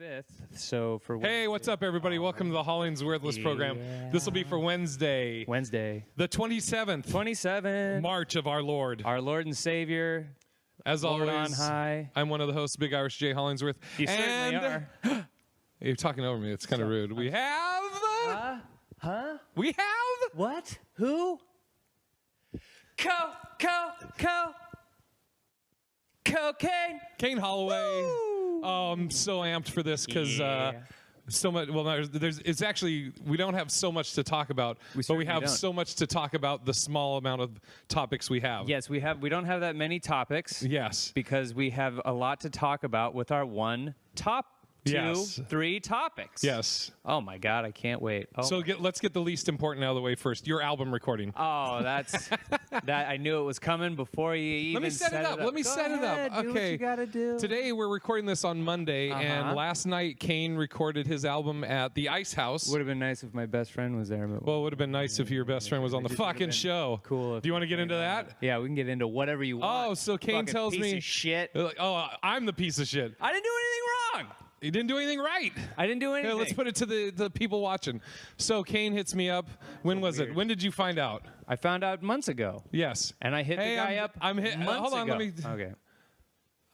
5th, so for Hey, what's up, everybody? Welcome to the HollingsWorthless program. This will be for Wednesday, the 27th March of our Lord. Our Lord and Savior, As Lord always, on high. I'm one of the hosts, Big Irish J. Hollingsworth. You certainly are. You're talking over me. It's kind of rude. We have... We have... What? Who? Cocaine. Kane Holloway. I'm so amped for this because... so much. Well, it's actually we don't have so much to talk about, but we have so much to talk about the small amount of topics we have. Yes, we have. We don't have that many topics. Yes, because we have a lot to talk about with our one top. Three topics. Yes. Oh my God, I can't wait. Oh. So let's get the least important out of the way first. Your album recording. Oh, that's that. I knew it was coming before you even set it up. Let me set it up. Okay. Do what you gotta do. Today we're recording this on Monday, and last night Kane recorded his album at the Ice House. Would have been nice if my best friend was there. Well, it would have been nice if your best friend was on the fucking show. Cool. Do you want to get into that? Yeah, we can get into whatever you want. Oh, so Kane tells me, piece of shit. Oh, I'm the piece of shit. I didn't do anything wrong. You didn't do anything right. I didn't do anything. Here, let's put it to the people watching. So Kane hits me up. When was it? When did you find out? I found out months ago. Yes. And I hit the guy up months hold on, ago. let me... Okay.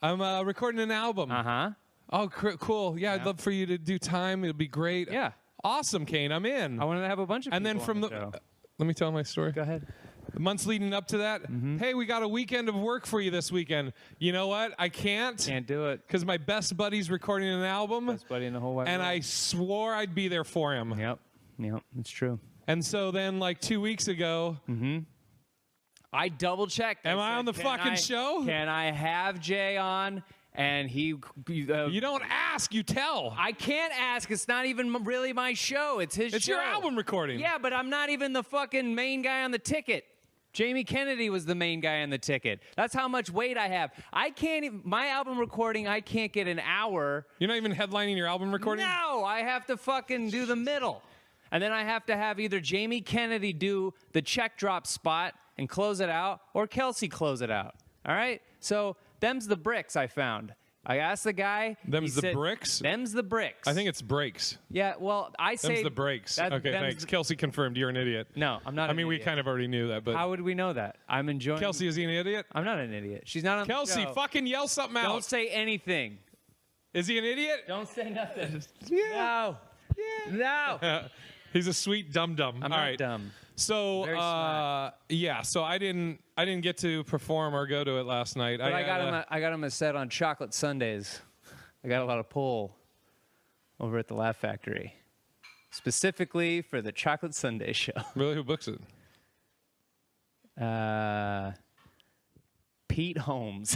I'm recording an album. Uh-huh. Oh, cool. Yeah, I'd love for you to do time. It'd be great. Yeah. Awesome, Kane. I'm in. I wanted to have a bunch of people then from on the show. Let me tell my story. Go ahead. The months leading up to that, hey, we got a weekend of work for you this weekend. You know what? I can't. Can't do it. Because my best buddy's recording an album. Best buddy in the whole wide world. I swore I'd be there for him. Yep, it's true. And so then, like 2 weeks ago, I double-checked. Am I on the fucking show? Can I have Jay on? And he... you don't ask, you tell. I can't ask. It's not even really my show. It's his show. It's your album recording. Yeah, but I'm not even the fucking main guy on the ticket. Jamie Kennedy was the main guy on the ticket. That's how much weight I have. I can't even... My album recording, I can't get an hour. You're not even headlining your album recording? No, I have to fucking do the middle. And then I have to have either Jamie Kennedy do the check drop spot and close it out, or Kelsey close it out. All right? So... Them's the bricks I found. I asked the guy. Them's the bricks? Them's the bricks. I think it's breaks. Yeah, well, I say... Them's the breaks. Okay, thanks. Kelsey confirmed you're an idiot. No, I'm not an idiot. We kind of already knew that, but... How would we know that? I'm enjoying... Kelsey, is he an idiot? I'm not an idiot. She's not on Kelsey, the show. fucking yell something out. Don't say anything. Is he an idiot? Don't say nothing. Yeah. No. Yeah. No. He's a sweet dum-dum. I'm not dumb. So, yeah, so I didn't get to perform or go to it last night. But I got him a set on chocolate sundaes. I got a lot of pull over at the Laugh Factory, specifically for the chocolate sundae show. Really, who books it? Pete Holmes.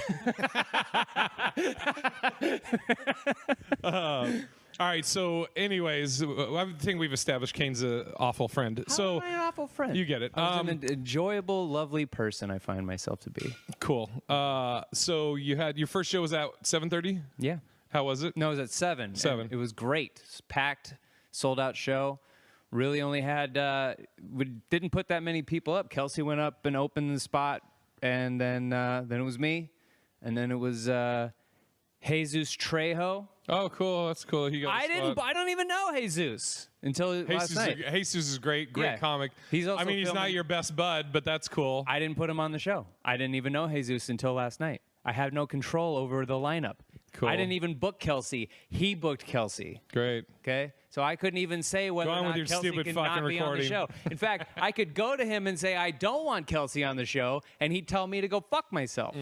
All right, so anyways, I think we've established Kane's an awful friend. How am I an awful friend? You get it. I'm an enjoyable, lovely person I find myself to be. Cool. So you had your first show was at 7:30? Yeah. How was it? No, it was at 7. 7. It was great. It was packed, sold out show. Really only had, we didn't put that many people up. Kelsey went up and opened the spot, and then it was me, and then it was Jesus Trejo. Oh, cool. That's cool. He got I don't even know Jesus until last night. Jesus is great comic. He's also he's not your best bud, but that's cool. I didn't put him on the show. I didn't even know Jesus until last night. I had no control over the lineup. Cool. I didn't even book Kelsey. He booked Kelsey. Great. Okay? So I couldn't even say whether or not Kelsey can not be on the show. In fact, I could go to him and say, I don't want Kelsey on the show, and he'd tell me to go fuck myself.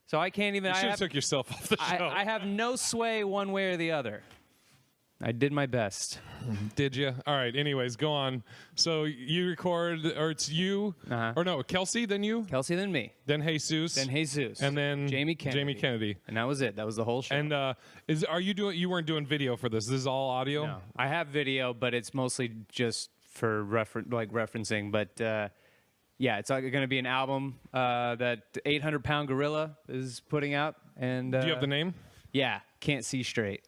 So I can't even... You should have took yourself off the show. I have no sway one way or the other. I did my best. Did you? All right. Anyways, go on. So you record, or it's you, or no, Kelsey, then you? Kelsey, then me. Then Jesus. Then Jesus. And then Jamie Kennedy. And that was it. That was the whole show. And you weren't doing video for this? This is all audio? No. I have video, but it's mostly just for referencing. But yeah, it's going to be an album that 800-Pound Gorilla is putting out. And do you have the name? Yeah, Can't See Straight.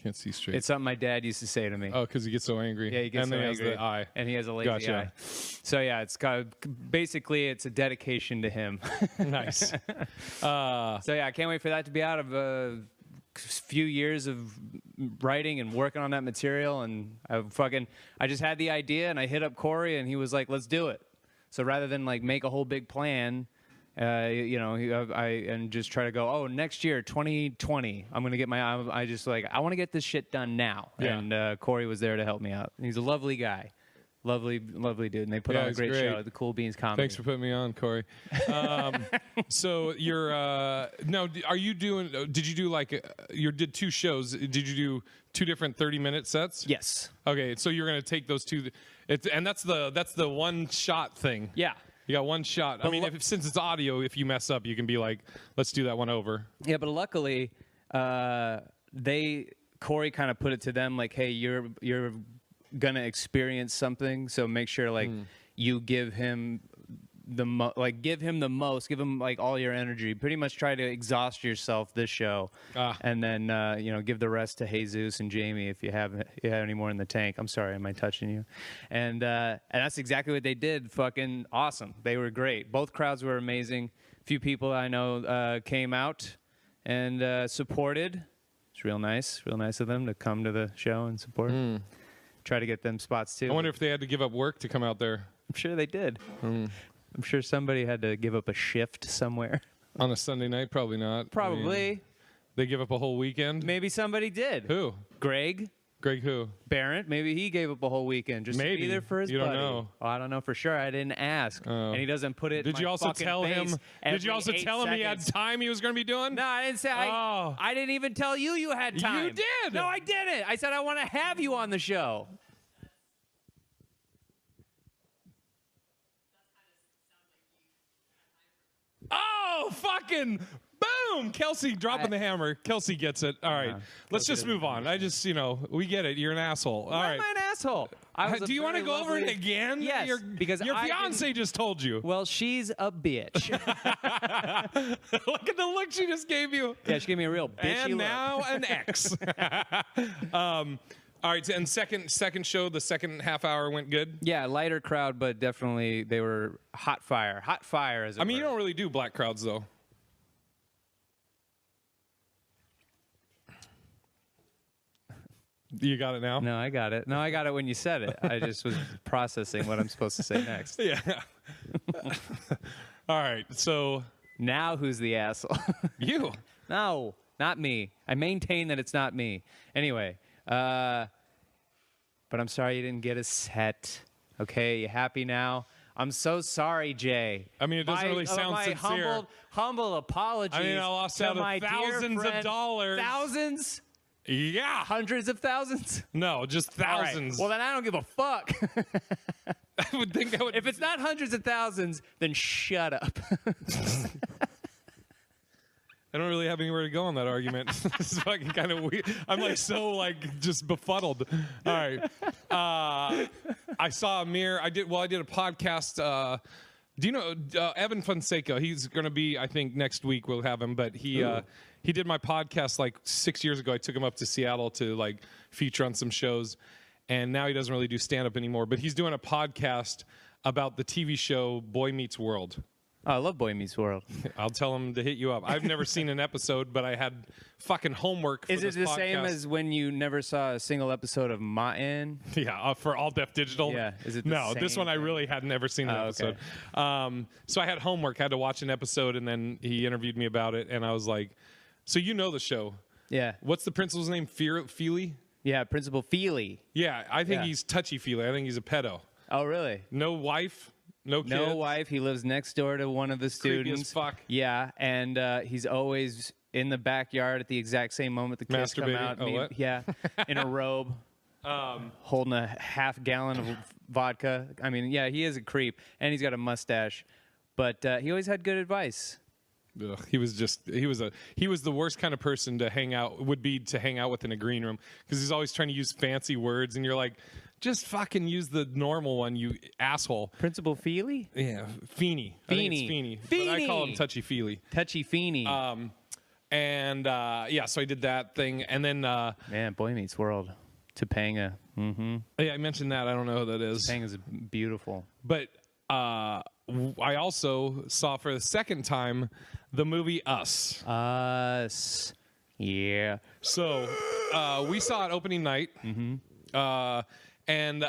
Can't see straight. It's something my dad used to say to me. Oh, because he gets so angry. Yeah, he gets so angry. And then he has the eye. And he has a lazy eye. So yeah, it's basically it's a dedication to him. Nice. So yeah, I can't wait for that to be out of a few years of writing and working on that material, and I just had the idea, and I hit up Corey, and he was like, "Let's do it." So rather than like make a whole big plan, and just try to go, oh, next year, 2020, I'm gonna get I want to get this shit done now. Yeah. And Corey was there to help me out. He's a lovely guy. Lovely dude, and they put on a great show at the Cool Beans Comedy. Thanks for putting me on, Corey. So you're now. Are you doing? Did you do you did 2 shows? Did you do 2 different 30-minute sets? Yes. Okay, so you're gonna take those 2, and that's the one shot thing. Yeah. You got one shot. But I mean, since it's audio, if you mess up, you can be like, let's do that one over. Yeah, but luckily, Corey kind of put it to them like, hey, you're gonna experience something, so make sure you give him the most, give him like all your energy. Pretty much try to exhaust yourself this show, and then give the rest to Jesus and Jamie if you have any more in the tank. I'm sorry, am I touching you? And that's exactly what they did. Fucking awesome. They were great. Both crowds were amazing. A few people I know came out and supported. It's real nice of them to come to the show and support. Try to get them spots too. I wonder if they had to give up work to come out there. I'm sure they did. I'm sure somebody had to give up a shift somewhere. On a Sunday night? Probably not. Probably. I mean, they give up a whole weekend? Maybe somebody did. Who? Greg who? Barrett. Maybe he gave up a whole weekend just to be there for his buddy. You don't know. Oh, I don't know for sure. I didn't ask. And he doesn't put it Did you also tell him? Did you also tell him he had time he was going to be doing? No, I didn't say. I didn't even tell you had time. You did. No, I didn't. I said I want to have you on the show. Oh, fucking boom! Kelsey dropping the hammer. Kelsey gets it. All right, let's just move on. We get it. You're an asshole. All right. Why am I an asshole? Do you want to go over it again? Yes, because your fiance just told you. Well, she's a bitch. Look at the look she just gave you. Yeah, she gave me a real bitchy and look. Now an X. All right, and second show, the second half hour went good? Yeah, lighter crowd, but definitely they were hot fire. Hot fire, as it were. You don't really do black crowds, though. You got it now? No, I got it. No, I got it when you said it. I just was processing what I'm supposed to say next. Yeah. All right, so... Now who's the asshole? You. No, not me. I maintain that it's not me. Anyway... but I'm sorry you didn't get a set. Okay, you happy now? I'm so sorry, Jay. I mean, it doesn't really sound sincere. Humble apologies. I mean, I lost out of thousands of dollars. Thousands? Yeah. Hundreds of thousands? No, just thousands. Right. Well, then I don't give a fuck. I would think that would... If it's not hundreds of thousands, then shut up. I don't really have anywhere to go on that argument. This is fucking kind of weird. I'm just befuddled. All right. I saw Amir. I did a podcast. Do you know Evan Fonseca? He's going to be, I think, next week we'll have him. But he did my podcast 6 years ago. I took him up to Seattle to feature on some shows. And now he doesn't really do stand-up anymore. But he's doing a podcast about the TV show Boy Meets World. Oh, I love Boy Meets World. I'll tell him to hit you up. I've never seen an episode, but I had fucking homework for this podcast. Is it the same as when you never saw a single episode of Martin? Yeah, for All Def Digital. Yeah. Is it the No, same this one I really had never seen an episode. Okay. So I had homework. I had to watch an episode, and then he interviewed me about it, and I was like, so you know the show. Yeah. What's the principal's name? Feely? Yeah, Principal Feely. Yeah, I think he's touchy-feely. I think he's a pedo. Oh, really? No wife? No kids? No wife. He lives next door to one of the students. Creepy as fuck. Yeah, and he's always in the backyard at the exact same moment the kids come out. What? Yeah, in a robe, holding a half-gallon of vodka. I mean, yeah, he is a creep, and he's got a mustache, but he always had good advice. Ugh, he was the worst kind of person to hang out with in a green room because he's always trying to use fancy words, and you're like, just fucking use the normal one, you asshole. Principal Feely? Yeah, Feeny. I think it's Feeny. But I call him Touchy-Feely. Touchy-Feeny. So I did that thing, and then man, Boy Meets World. Topanga. Mm-hmm. Yeah, I mentioned that. I don't know who that is. Topanga's beautiful. But I also saw for the second time the movie Us. Us. Yeah. So we saw it opening night. And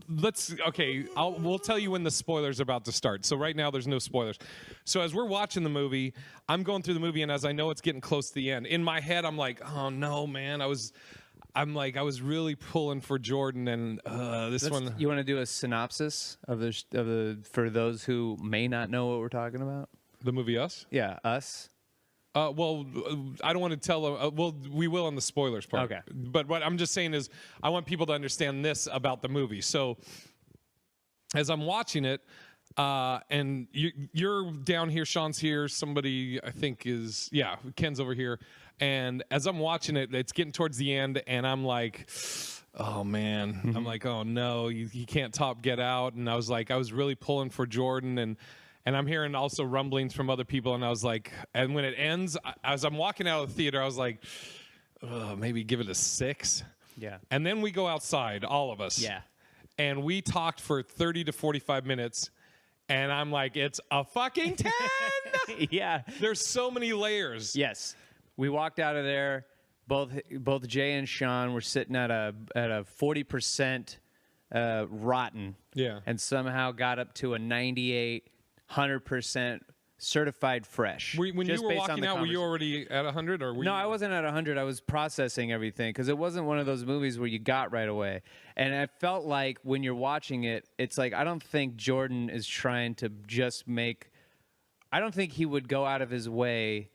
we'll tell you when the spoilers are about to start. So right now there's no spoilers. So as we're watching the movie, I'm going through the movie, and as I know it's getting close to the end, in my head I'm like, oh no, man, I was really pulling for Jordan, and one. You want to do a synopsis of the for those who may not know what we're talking about? The movie Us? Yeah, Us. Well, I don't want to tell. Well, we will on the spoilers part. Okay. But what I'm just saying is, I want people to understand this about the movie. So, as I'm watching it, and you're down here, Sean's here, somebody I think is Ken's over here, and as I'm watching it, it's getting towards the end, and I'm like, oh man, I'm like, oh no, you can't top Get Out, and I was really pulling for Jordan, and I'm hearing also rumblings from other people, and I was like, and when it ends, as I'm walking out of the theater, I was like, maybe give it a 6. Yeah. And then we go outside, all of us. Yeah. And we talked for 30 to 45 minutes, and I'm like, it's a fucking 10! Yeah. There's so many layers. Yes. We walked out of there, both Jay and Sean were sitting at a 40% rotten. Yeah. And somehow got up to a 98, 100% certified fresh. When you were walking out, were you already at 100? Or No, I wasn't at 100. I was processing everything because it wasn't one of those movies where you got right away. And I felt like when you're watching it, it's like I don't think Jordan is trying to just make... I don't think he would go out of his way...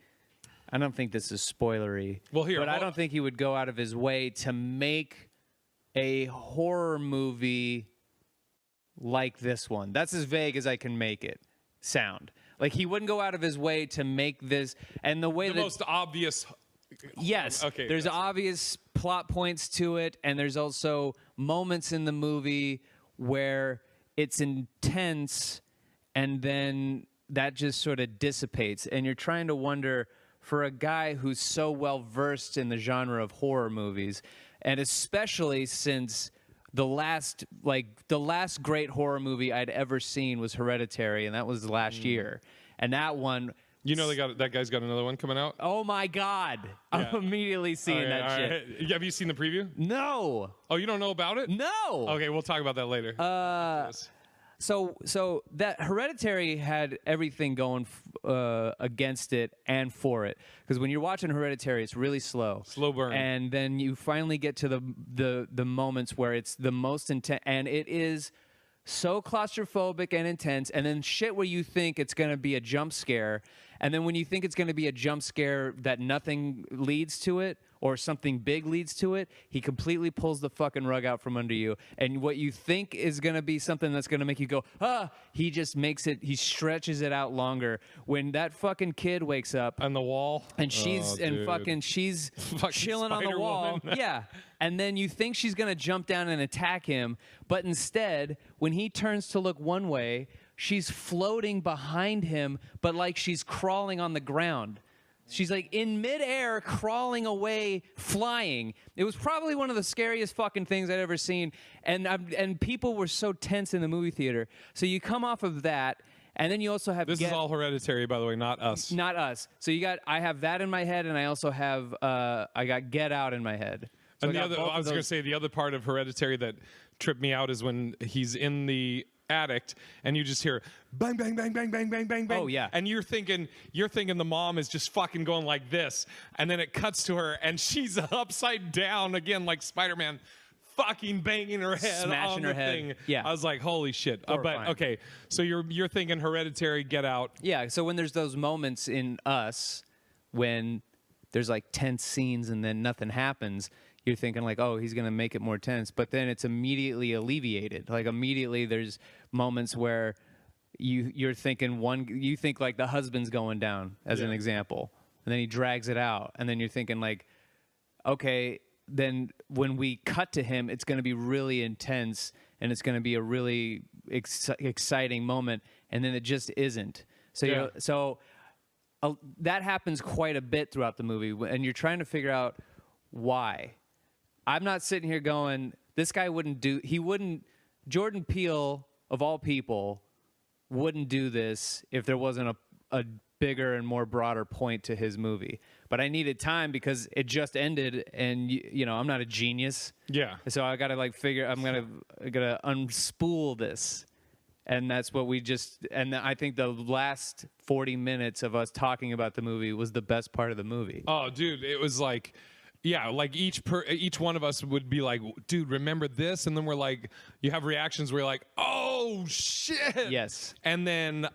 I don't think this is spoilery. Well, but I don't think he would go out of his way to make a horror movie like this one. That's as vague as I can make it sound. Like, he wouldn't go out of his way to make this, and the way the most obvious. Yes. Okay. There's obvious plot points to it, and there's also moments in the movie where it's intense, and then that just sort of dissipates, and you're trying to wonder, for a guy who's so well versed in the genre of horror movies, and especially since the last great horror movie I'd ever seen was Hereditary, and that was last year. And that one, that guy's got another one coming out. Oh my God! Yeah. I'm immediately seeing that shit. Right. Have you seen the preview? No. Oh, you don't know about it? No. Okay, we'll talk about that later. So that Hereditary had everything going against it and for it, because when you're watching Hereditary, it's really slow burn, and then you finally get to the moments where it's the most intense, and it is so claustrophobic and intense, and then shit where you think it's going to be a jump scare, and then when you think it's going to be a jump scare that nothing leads to it or something big leads to it, he completely pulls the fucking rug out from under you. And what you think is going to be something that's going to make you go, he just makes it, he stretches it out longer. When that fucking kid wakes up on the wall, and she's she's chilling on the wall. Yeah. And then you think she's going to jump down and attack him, but instead, when he turns to look one way, she's floating behind him, but like she's crawling on the ground. She's like in midair, crawling away, flying. It was probably one of the scariest fucking things I'd ever seen. And people were so tense in the movie theater. So you come off of that, and then you also have... This is all Hereditary, by the way, not Us. Not Us. So I have that in my head, and I also have, I got Get Out in my head. So and I was going to say, the other part of Hereditary that tripped me out is when he's in the attic and you just hear bang, bang, bang, bang, bang, bang, bang, bang. Oh, yeah. And you're thinking the mom is just fucking going like this. And then it cuts to her and she's upside down again like Spider-Man, fucking banging her head smashing on her the head. thing. Yeah. I was like, holy shit. But okay, so you're thinking Hereditary, Get Out. Yeah, so when there's those moments in Us when there's like tense scenes and then nothing happens, you're thinking like, oh, he's going to make it more tense. But then it's immediately alleviated. Like immediately there's moments where you're thinking you think like the husband's going down as an example. And then he drags it out. And then you're thinking like, okay, then when we cut to him, it's going to be really intense and it's going to be a really exciting moment. And then it just isn't. So that happens quite a bit throughout the movie. And you're trying to figure out why. I'm not sitting here going, this guy Jordan Peele, of all people, wouldn't do this if there wasn't a bigger and more broader point to his movie. But I needed time because it just ended, and I'm not a genius. Yeah. So I got to like figure. I gotta unspool this, and that's what we just. And I think the last 40 minutes of us talking about the movie was the best part of the movie. Oh, dude, it was like. Yeah, like each one of us would be like, dude, remember this? And then we're like, you have reactions where you're like, oh, shit. Yes. And then,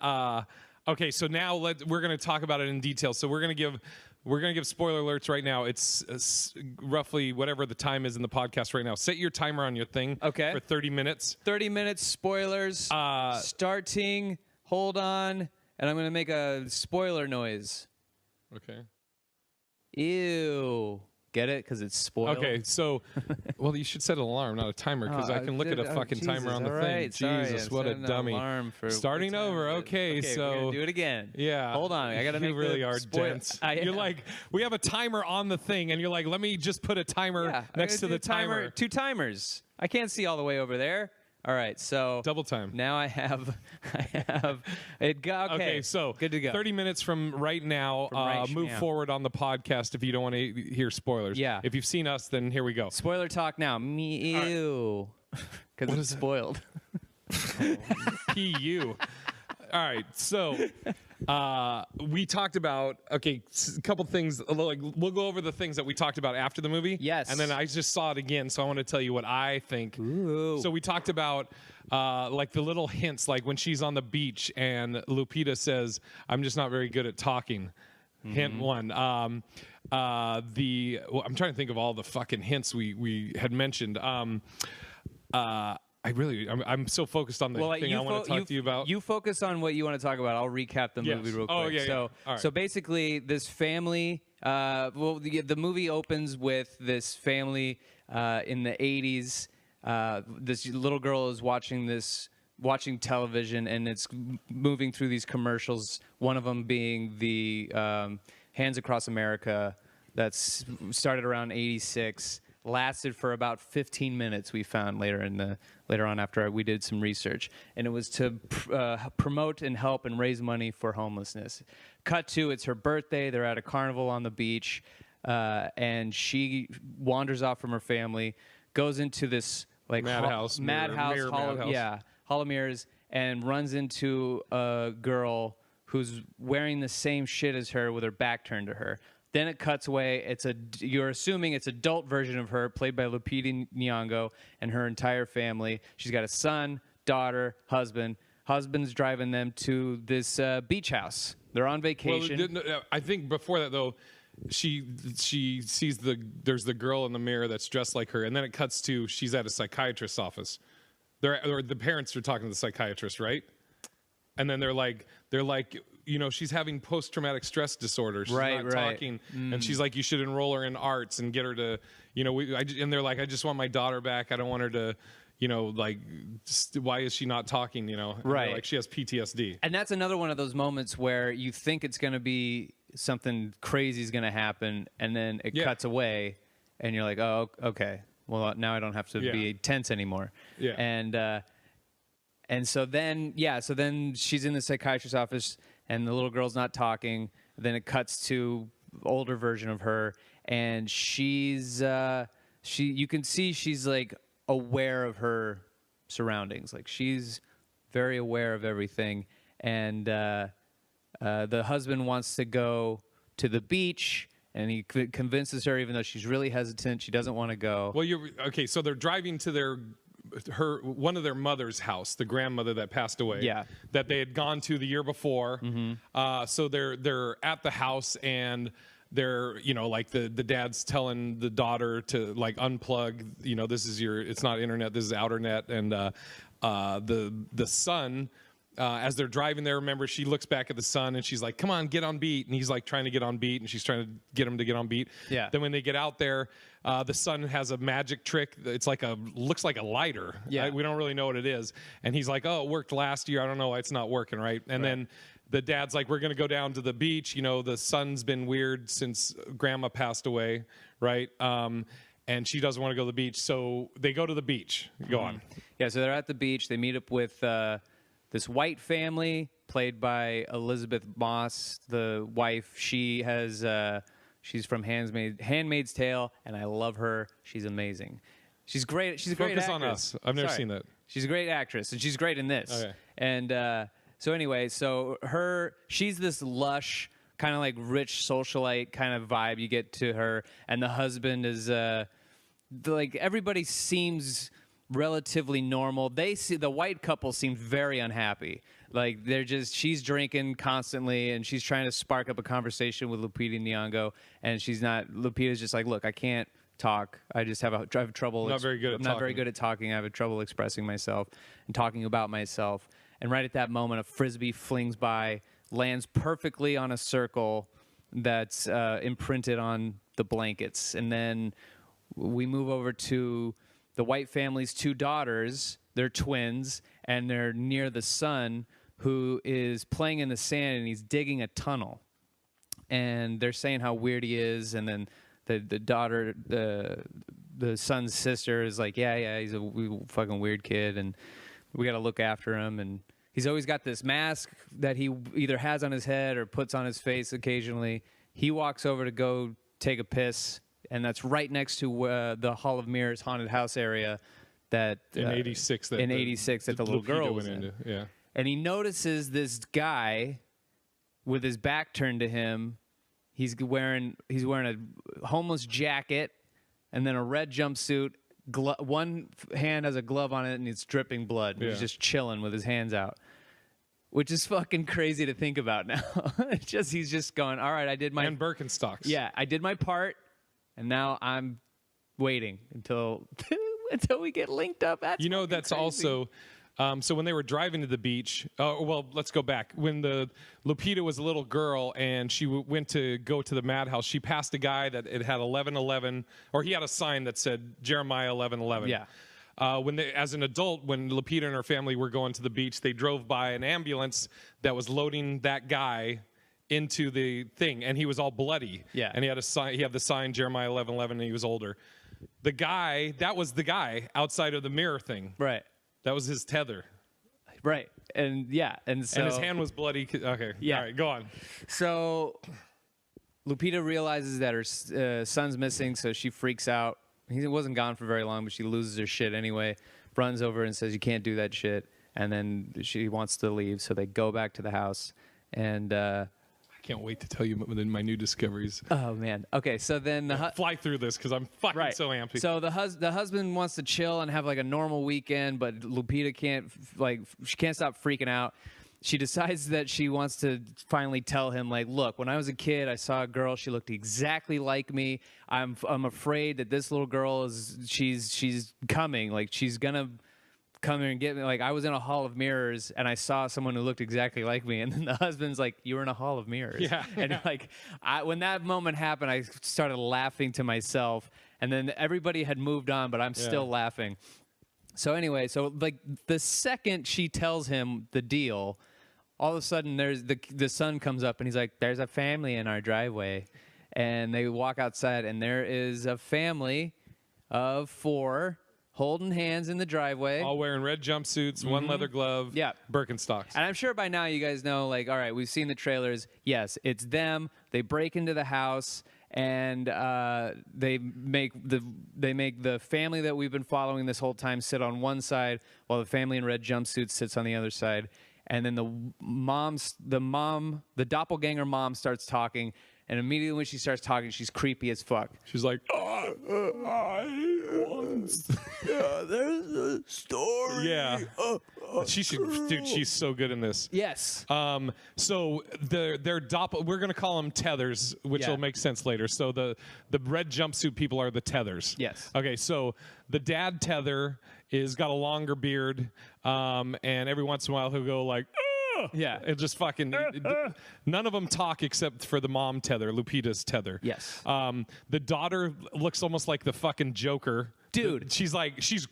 okay, so now we're going to talk about it in detail. So we're going to give spoiler alerts right now. It's roughly whatever the time is in the podcast right now. Set your timer on your thing for 30 minutes. 30 minutes, spoilers, starting, hold on, and I'm going to make a spoiler noise. Okay. Ew. Get it? Because it's spoiled. Okay, so, well, you should set an alarm, not a timer, because I can look at a fucking timer on the thing. Jesus, what a dummy. Starting over. Okay, so. We're gonna do it again. Yeah. Hold on. I got to make You really are dense. You're like, we have a timer on the thing, and you're like, let me just put a timer next to the timer. 2 timers. I can't see all the way over there. All right, so double time. Now I have it. Okay, so good to go. 30 minutes from right now. Move forward on the podcast if you don't want to hear spoilers. Yeah. If you've seen us, then here we go. Spoiler talk now. Ew. Because it's spoiled. P.U. All right, so we talked about a couple things. Like we'll go over the things that we talked about after the movie. Yes, and then I just saw it again, so I want to tell you what I think. Ooh. So we talked about like the little hints, like when she's on the beach and Lupita says, "I'm just not very good at talking." Mm-hmm. Hint 1. I'm trying to think of all the fucking hints we had mentioned. I'm so focused on the thing I want to talk to you about. You focus on what you want to talk about. I'll recap the movie real quick. Oh, yeah. So basically, this family, the movie opens with this family in the 80s. This little girl is watching television, and it's moving through these commercials, one of them being the Hands Across America that's started around 86. Lasted for about 15 minutes, we found later on after we did some research. And it was to promote and help and raise money for homelessness. Cut to, it's her birthday. They're at a carnival on the beach. And she wanders off from her family, goes into this like madhouse, Hall of Mirrors, and runs into a girl who's wearing the same shit as her with her back turned to her. Then it cuts away. You're assuming it's adult version of her, played by Lupita Nyong'o, and her entire family. She's got a son, daughter, husband. Husband's driving them to this beach house. They're on vacation. Well, I think before that though, she sees there's the girl in the mirror that's dressed like her, and then it cuts to she's at a psychiatrist's office. The parents are talking to the psychiatrist, right? And then they're like. She's having post-traumatic stress disorder. She's not talking, and she's like, you should enroll her in arts and get her to, and they're like, I just want my daughter back. I don't want her to, why is she not talking? Right. Like she has PTSD. And that's another one of those moments where you think it's going to be something crazy is going to happen, and then it cuts away, and you're like, oh, okay. Well, now I don't have to be tense anymore. Yeah. And so then she's in the psychiatrist's office, and the little girl's not talking. Then it cuts to older version of her, and you can see she's like aware of her surroundings. Like she's very aware of everything. And the husband wants to go to the beach, and he convinces her, even though she's really hesitant, she doesn't want to go. Well, so they're driving to one of their mother's house, the grandmother that passed away, that they had gone to the year before. Mm-hmm. So they're at the house, and they're like the dad's telling the daughter to like unplug. This is it's not internet, this is outer net, and the son. As they're driving there, remember, she looks back at the son and she's like, come on, get on beat. And he's like trying to get on beat, and she's trying to get him to get on beat. Yeah. Then when they get out there, the son has a magic trick. It's looks like a lighter. Yeah. We don't really know what it is. And he's like, oh, it worked last year. I don't know why it's not working, right? And then the dad's like, we're going to go down to the beach. The son's been weird since grandma passed away, right? And she doesn't want to go to the beach. So they go to the beach. Go on. Yeah, so they're at the beach. They meet up with... this white family played by Elizabeth Moss, the wife. She has she's from Handmaid's Tale, and I love her. She's amazing. She's great. She's a great actress. Focus on us. I've never seen that. She's a great actress, and she's great in this. Okay. And so anyway, she's this lush, kind of like rich socialite kind of vibe you get to her, and the husband is like everybody seems relatively normal. The white couple seems very unhappy. Like she's drinking constantly, and she's trying to spark up a conversation with Lupita Nyong'o, and she's not. Lupita's just like, look, I can't talk. I just have trouble. Not very good at I'm not very good at talking. I have trouble expressing myself and talking about myself. And right at that moment, a frisbee flings by, lands perfectly on a circle that's imprinted on the blankets. And then we move over to the white family's 2 daughters. They're twins, and they're near the son, who is playing in the sand, and he's digging a tunnel. And they're saying how weird he is, and then the daughter, the son's sister is like, yeah, he's a fucking weird kid, and we got to look after him. And he's always got this mask that he either has on his head or puts on his face occasionally. He walks over to go take a piss, and that's right next to the Hall of Mirrors haunted house area that in '86 that the little girl was in. Yeah. And he notices this guy with his back turned to him. He's wearing a homeless jacket and then a red jumpsuit. One hand has a glove on it, and it's dripping blood. Yeah. He's just chilling with his hands out, which is fucking crazy to think about now. He's just going, all right, I did my... And Birkenstocks. Yeah, I did my part, and now I'm waiting until we get linked up. That's that's crazy. Also... so when they were driving to the beach, let's go back. When Lupita was a little girl and she went to go to the madhouse, she passed a guy that it had 11:11, or he had a sign that said Jeremiah 11:11. Yeah. As an adult, when Lupita and her family were going to the beach, they drove by an ambulance that was loading that guy into the thing, and he was all bloody. Yeah. And he had a sign. He had the sign Jeremiah 11:11, and he was older. That was the guy outside of the mirror thing. Right. That was his tether. Right. And yeah. And his hand was bloody. Okay. Yeah. All right, go on. So Lupita realizes that her son's missing, so she freaks out. He wasn't gone for very long, but she loses her shit anyway, runs over and says, you can't do that shit. And then she wants to leave, so they go back to the house. And I can't wait to tell you my new discoveries. Oh, man. Okay, so then... fly through this, because I'm fucking so amped. So the husband wants to chill and have like a normal weekend, but Lupita she can't stop freaking out. She decides that she wants to finally tell him, like, look, when I was a kid, I saw a girl. She looked exactly like me. I'm afraid that this little girl she's coming. Like, she's going to come here and get me. Like, I was in a hall of mirrors and I saw someone who looked exactly like me, and then the husband's like, you were in a hall of mirrors. Yeah. And like, when that moment happened, I started laughing to myself, and then everybody had moved on, but I'm still laughing. So anyway, like the second she tells him the deal, all of a sudden there's the son comes up and he's like, there's a family in our driveway. And they walk outside, and there is a family of 4 holding hands in the driveway. All wearing red jumpsuits, one leather glove, Birkenstocks. And I'm sure by now you guys know, like, all right, we've seen the trailers. Yes, it's them. They break into the house, and they make the family that we've been following this whole time sit on one side, while the family in red jumpsuits sits on the other side. And then the doppelganger mom starts talking. And immediately when she starts talking, she's creepy as fuck. She's like, there's a story. Yeah. She's so good in this. Yes. So we're gonna call them tethers, which will make sense later. So the red jumpsuit people are the tethers. Yes. Okay. So the dad tether got a longer beard, and every once in a while he'll go like, yeah, it just fucking. None of them talk except for the mom tether, Lupita's tether. Yes. The daughter looks almost like the fucking Joker. Dude, she's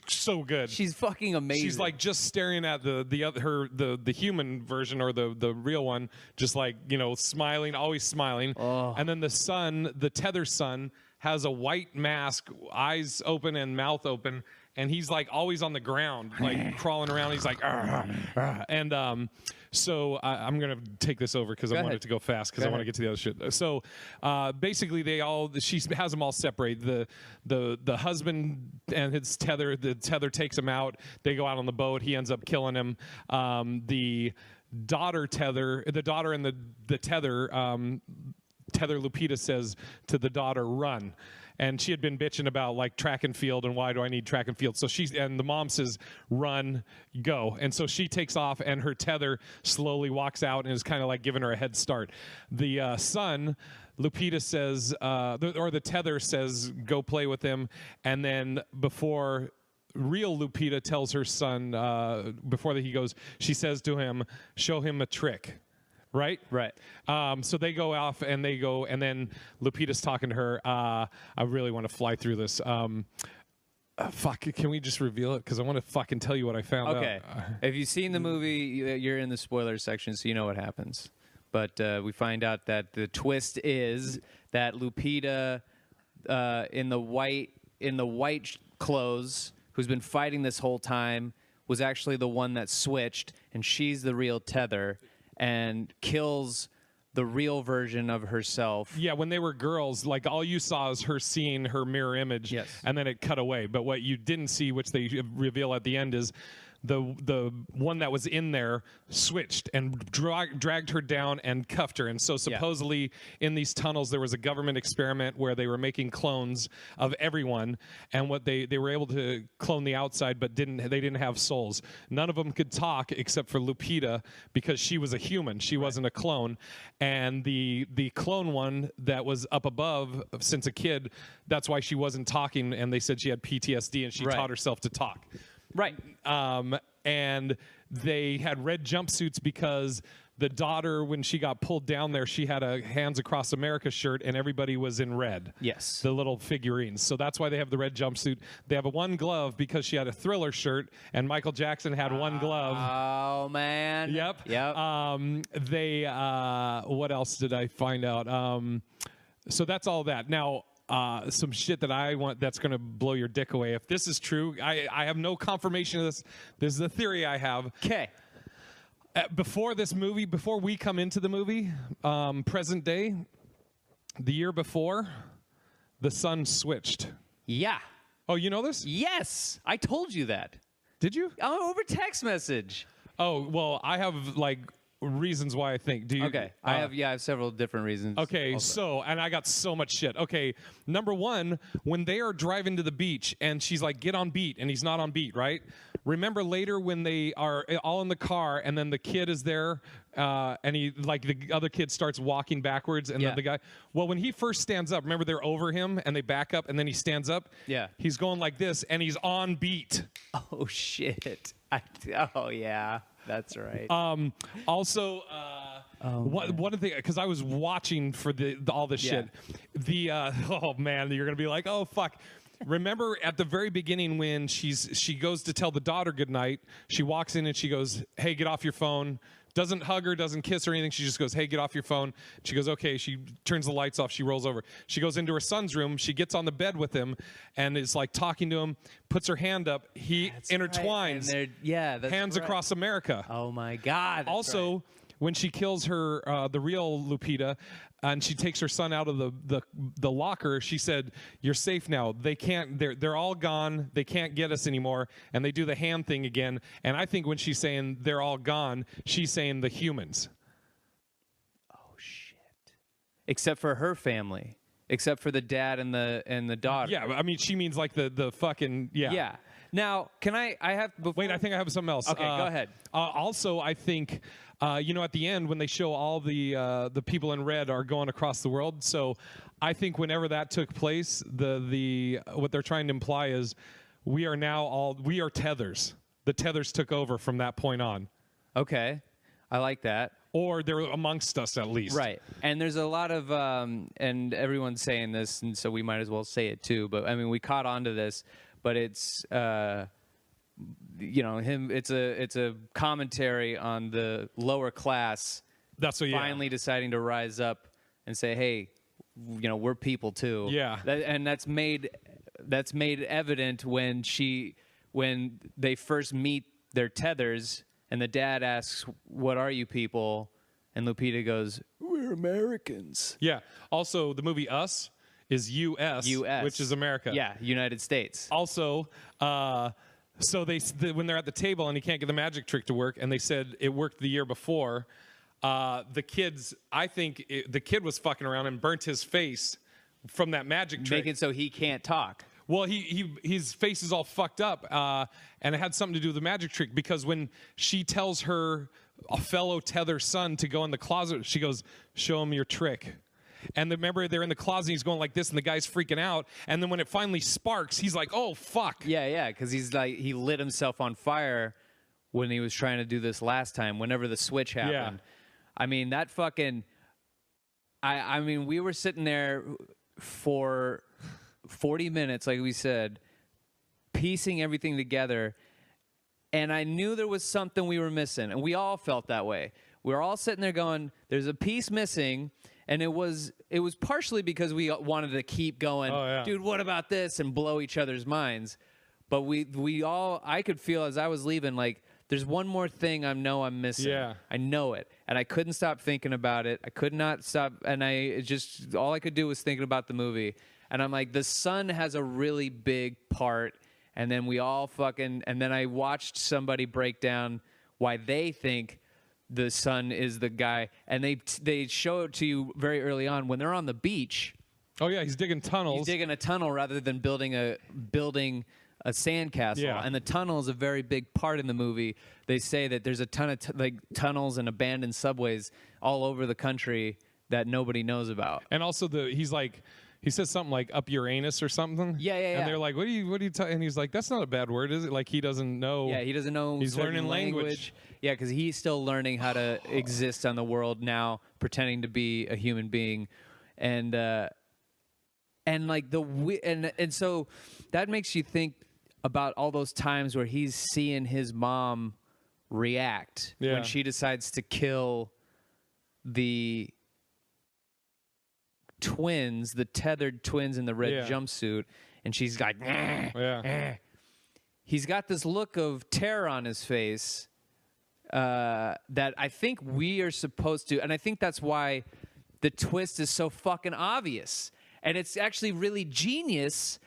so good. She's fucking amazing. She's like just staring at the human version, or the real one, just like, smiling, always smiling. Oh. And then the son, the tether son, has a white mask, eyes open and mouth open, and he's like always on the ground, like crawling around. He's like, "Arr, arr." And so I'm gonna take this over because I want it to go fast because I want to get to the other shit. So basically, she has them all separate. The husband and his tether. The tether takes him out. They go out on the boat. He ends up killing him. The daughter and the tether. Tether Lupita says to the daughter, "Run." And she had been bitching about like track and field and why do I need track and field. So and the mom says, "Run, go." And so she takes off and her tether slowly walks out and is kind of like giving her a head start. The son, Lupita says, or the tether says, "Go play with him." And then before real Lupita tells her son, before he goes, she says to him, "Show him a trick." Right? Right. So they go off and then Lupita's talking to her. I really want to fly through this. Fuck, can we just reveal it? Because I want to fucking tell you what I found out. Okay. If you've seen the movie, you're in the spoilers section, so you know what happens. But we find out that the twist is that Lupita, in the white clothes, who's been fighting this whole time, was actually the one that switched, and she's the real tether. And kills the real version of herself. Yeah, when they were girls, like all you saw is her seeing her mirror image, and then it cut away. But what you didn't see, which they reveal at the end, is the one that was in there switched and dragged her down and cuffed her. And so supposedly in these tunnels there was a government experiment where they were making clones of everyone, and what they were able to clone the outside, but they didn't have souls. None of them could talk except for Lupita because she was a human. She wasn't a clone. And the clone one that was up above since a kid, that's why she wasn't talking, and they said she had PTSD and she taught herself to talk. Right. And they had red jumpsuits because the daughter, when she got pulled down there, she had a Hands Across America shirt and everybody was in red. Yes. The little figurines. So that's why they have the red jumpsuit. They have a one glove because she had a Thriller shirt and Michael Jackson had one glove. Oh, man. Yep. What else did I find out? So that's all that. Now, some shit that I want that's going to blow your dick away. If this is true, I have no confirmation of this. This is a theory I have. Okay. Before this movie, before we come into the movie, present day, the year before, the sun switched. Yeah. Oh, you know this? Yes. I told you that. Did you? Oh, over text message. Oh, well, I have like reasons why I think. Do you? Okay. I have several different reasons. Okay, also. And I got so much shit. Okay, number one, when they are driving to the beach and she's like, "Get on beat," and he's not on beat, right? Remember later when they are all in the car and then the kid is there and he, like, the other kid starts walking backwards and then the guy, well, when he first stands up, remember they're over him and they back up and then he stands up? Yeah. He's going like this and he's on beat. Oh, shit. Oh, yeah. That's right. Also, one of the, because I was watching for all this shit. Oh man, you're gonna be like, oh fuck. Remember at the very beginning when she goes to tell the daughter goodnight, she walks in and she goes, "Hey, get off your phone." Doesn't hug her, doesn't kiss her or anything. She just goes, "Hey, get off your phone." She goes, "Okay." She turns the lights off. She rolls over. She goes into her son's room. She gets on the bed with him and is like talking to him, puts her hand up. He intertwines. Right. Hands Across America. Oh, my God. Also, when she kills her, the real Lupita, and she takes her son out of the locker, she said, "You're safe now. They can't. They're all gone. They can't get us anymore." And they do the hand thing again. And I think when she's saying they're all gone, she's saying the humans. Oh shit! Except for her family, except for the dad and the daughter. Yeah, I mean, she means like the fucking Yeah. Now, can I have... Wait, I think I have something else. Okay, go ahead. Also, I think, at the end when they show all the people in red are going across the world. So I think whenever that took place, what they're trying to imply is we are tethers. The tethers took over from that point on. Okay, I like that. Or they're amongst us at least. Right. And there's a lot of, and everyone's saying this, and so we might as well say it too. But I mean, we caught on to this. But it's, it's a commentary on the lower class. That's what, finally deciding to rise up and say, "Hey, we're people too." Yeah. And that's made evident when she when they first meet their tethers, and the dad asks, "What are you people?" And Lupita goes, "We're Americans." Yeah. Also, the movie Us is U.S., which is America. Yeah, United States. Also, so when they're at the table and he can't get the magic trick to work, and they said it worked the year before, the kid was fucking around and burnt his face from that magic trick. Make it so he can't talk. Well, his face is all fucked up, and it had something to do with the magic trick, because when she tells her a fellow tether son to go in the closet, she goes, "Show him your trick." And remember, they're in the closet, and he's going like this, and the guy's freaking out. And then when it finally sparks, he's like, "Oh, fuck." Yeah, because he's like, he lit himself on fire when he was trying to do this last time, whenever the switch happened. Yeah. I mean, that fucking... I mean, we were sitting there for 40 minutes, like we said, piecing everything together, and I knew there was something we were missing, and we all felt that way. We were all sitting there going, there's a piece missing, and it was partially because we wanted to keep going, dude, what about this, and blow each other's minds. But I could feel as I was leaving, like, there's one more thing I'm missing. Yeah. I know it. And I couldn't stop thinking about it. I could not stop. And all I could do was thinking about the movie. And I'm like, the son has a really big part. And then and then I watched somebody break down why they think the son is the guy. And they show it to you very early on when they're on the beach. Oh, yeah, he's digging tunnels. He's digging a tunnel rather than building a sandcastle. Yeah. And the tunnel is a very big part in the movie. They say that there's a ton of tunnels and abandoned subways all over the country that nobody knows about. And also he says something like "up your anus" or something. Yeah. And they're like, what are you and he's like, "That's not a bad word, is it?" Like, he doesn't know. Yeah, he doesn't know. He's learning language. Yeah, because he's still learning how to exist on the world now, pretending to be a human being. And so that makes you think about all those times where he's seeing his mom react when she decides to kill the twins, the tethered twins in the red jumpsuit, and she's like, He's got this look of terror on his face that I think we are supposed to, and I think that's why the twist is so fucking obvious. And it's actually really genius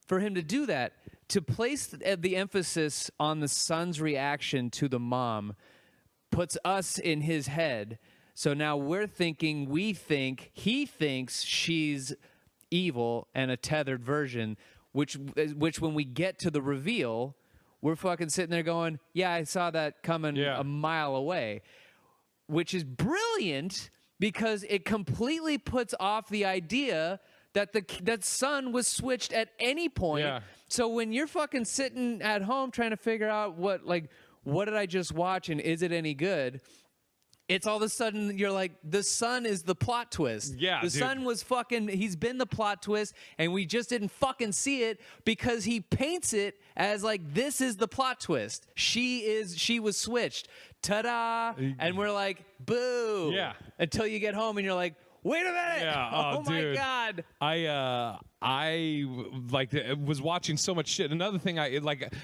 for him to do that, to place the emphasis on the son's reaction to the mom puts us in his head. So now he thinks she's evil and a tethered version, which when we get to the reveal, we're fucking sitting there going, yeah, I saw that coming a mile away, which is brilliant because it completely puts off the idea that son was switched at any point. Yeah. So when you're fucking sitting at home trying to figure out what did I just watch and is it any good? It's all of a sudden you're like, the son is the plot twist. Yeah, the son was he's been the plot twist, and we just didn't fucking see it because he paints it as like, this is the plot twist. She was switched. Ta-da! And we're like, boo. Yeah. Until you get home and you're like, wait a minute! Yeah. Oh my God! I was watching so much shit. Another thing,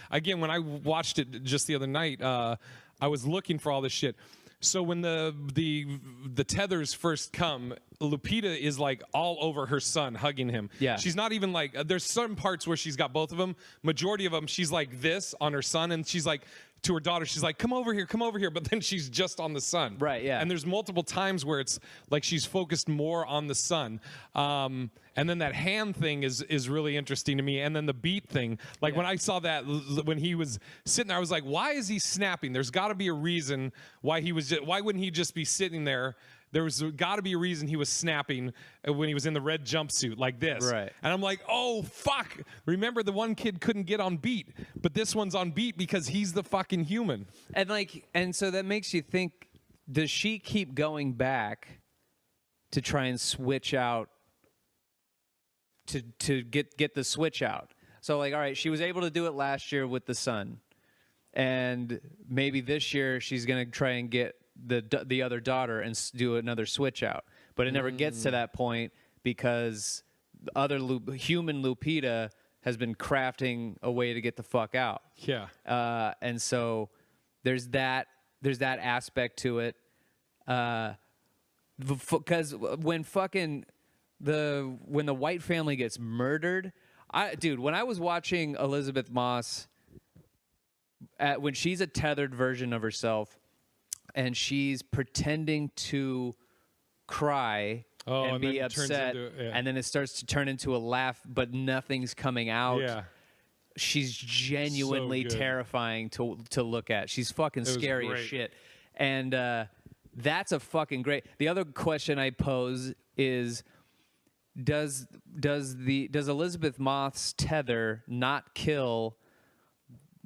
again, when I watched it just the other night, I was looking for all this shit. So when the tethers first come, Lupita is like all over her son, hugging him. Yeah. She's not even like, there's certain parts where she's got both of them. Majority of them, she's like this on her son, and she's like, to her daughter, she's like, come over here. But then she's just on the son. Right, yeah. And there's multiple times where it's like she's focused more on the son. And then that hand thing is really interesting to me. And then the beat thing. Like when I saw that, when he was sitting there, I was like, why is he snapping? There's got to be a reason why why wouldn't he just be sitting there? There was got to be a reason he was snapping when he was in the red jumpsuit like this. Right. And I'm like, oh, fuck. Remember, the one kid couldn't get on beat, but this one's on beat because he's the fucking human. And so that makes you think, does she keep going back to try and switch out, to get the switch out? So like, all right, she was able to do it last year with the son. And maybe this year she's going to try and get the other daughter and do another switch out, but it never gets to that point because the other human Lupita has been crafting a way to get the fuck out. Yeah. And so there's that aspect to it. Because when the white family gets murdered, when I was watching Elizabeth Moss, when she's a tethered version of herself, and she's pretending to cry and be upset, and then it starts to turn into a laugh, but nothing's coming out. Yeah. She's genuinely terrifying to look at. She's fucking scary as shit. And that's a fucking great. The other question I pose is, does Elizabeth Moss's tether not kill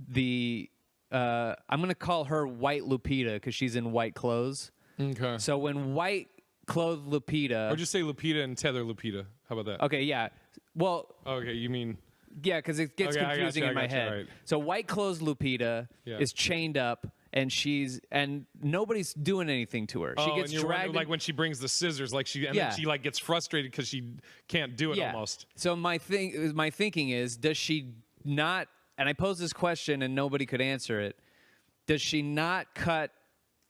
the I'm gonna call her White Lupita because she's in white clothes. Okay. So when white clothed Lupita, or just say Lupita and tether Lupita. How about that? Okay, yeah. Well. Okay, you mean. Yeah, because it gets confusing in my head. Right. So white clothes Lupita is chained up, and nobody's doing anything to her. She gets dragged. Like when she brings the scissors, then she like gets frustrated because she can't do it almost. So my thinking is, does she not? And I posed this question, and nobody could answer it. Does she not cut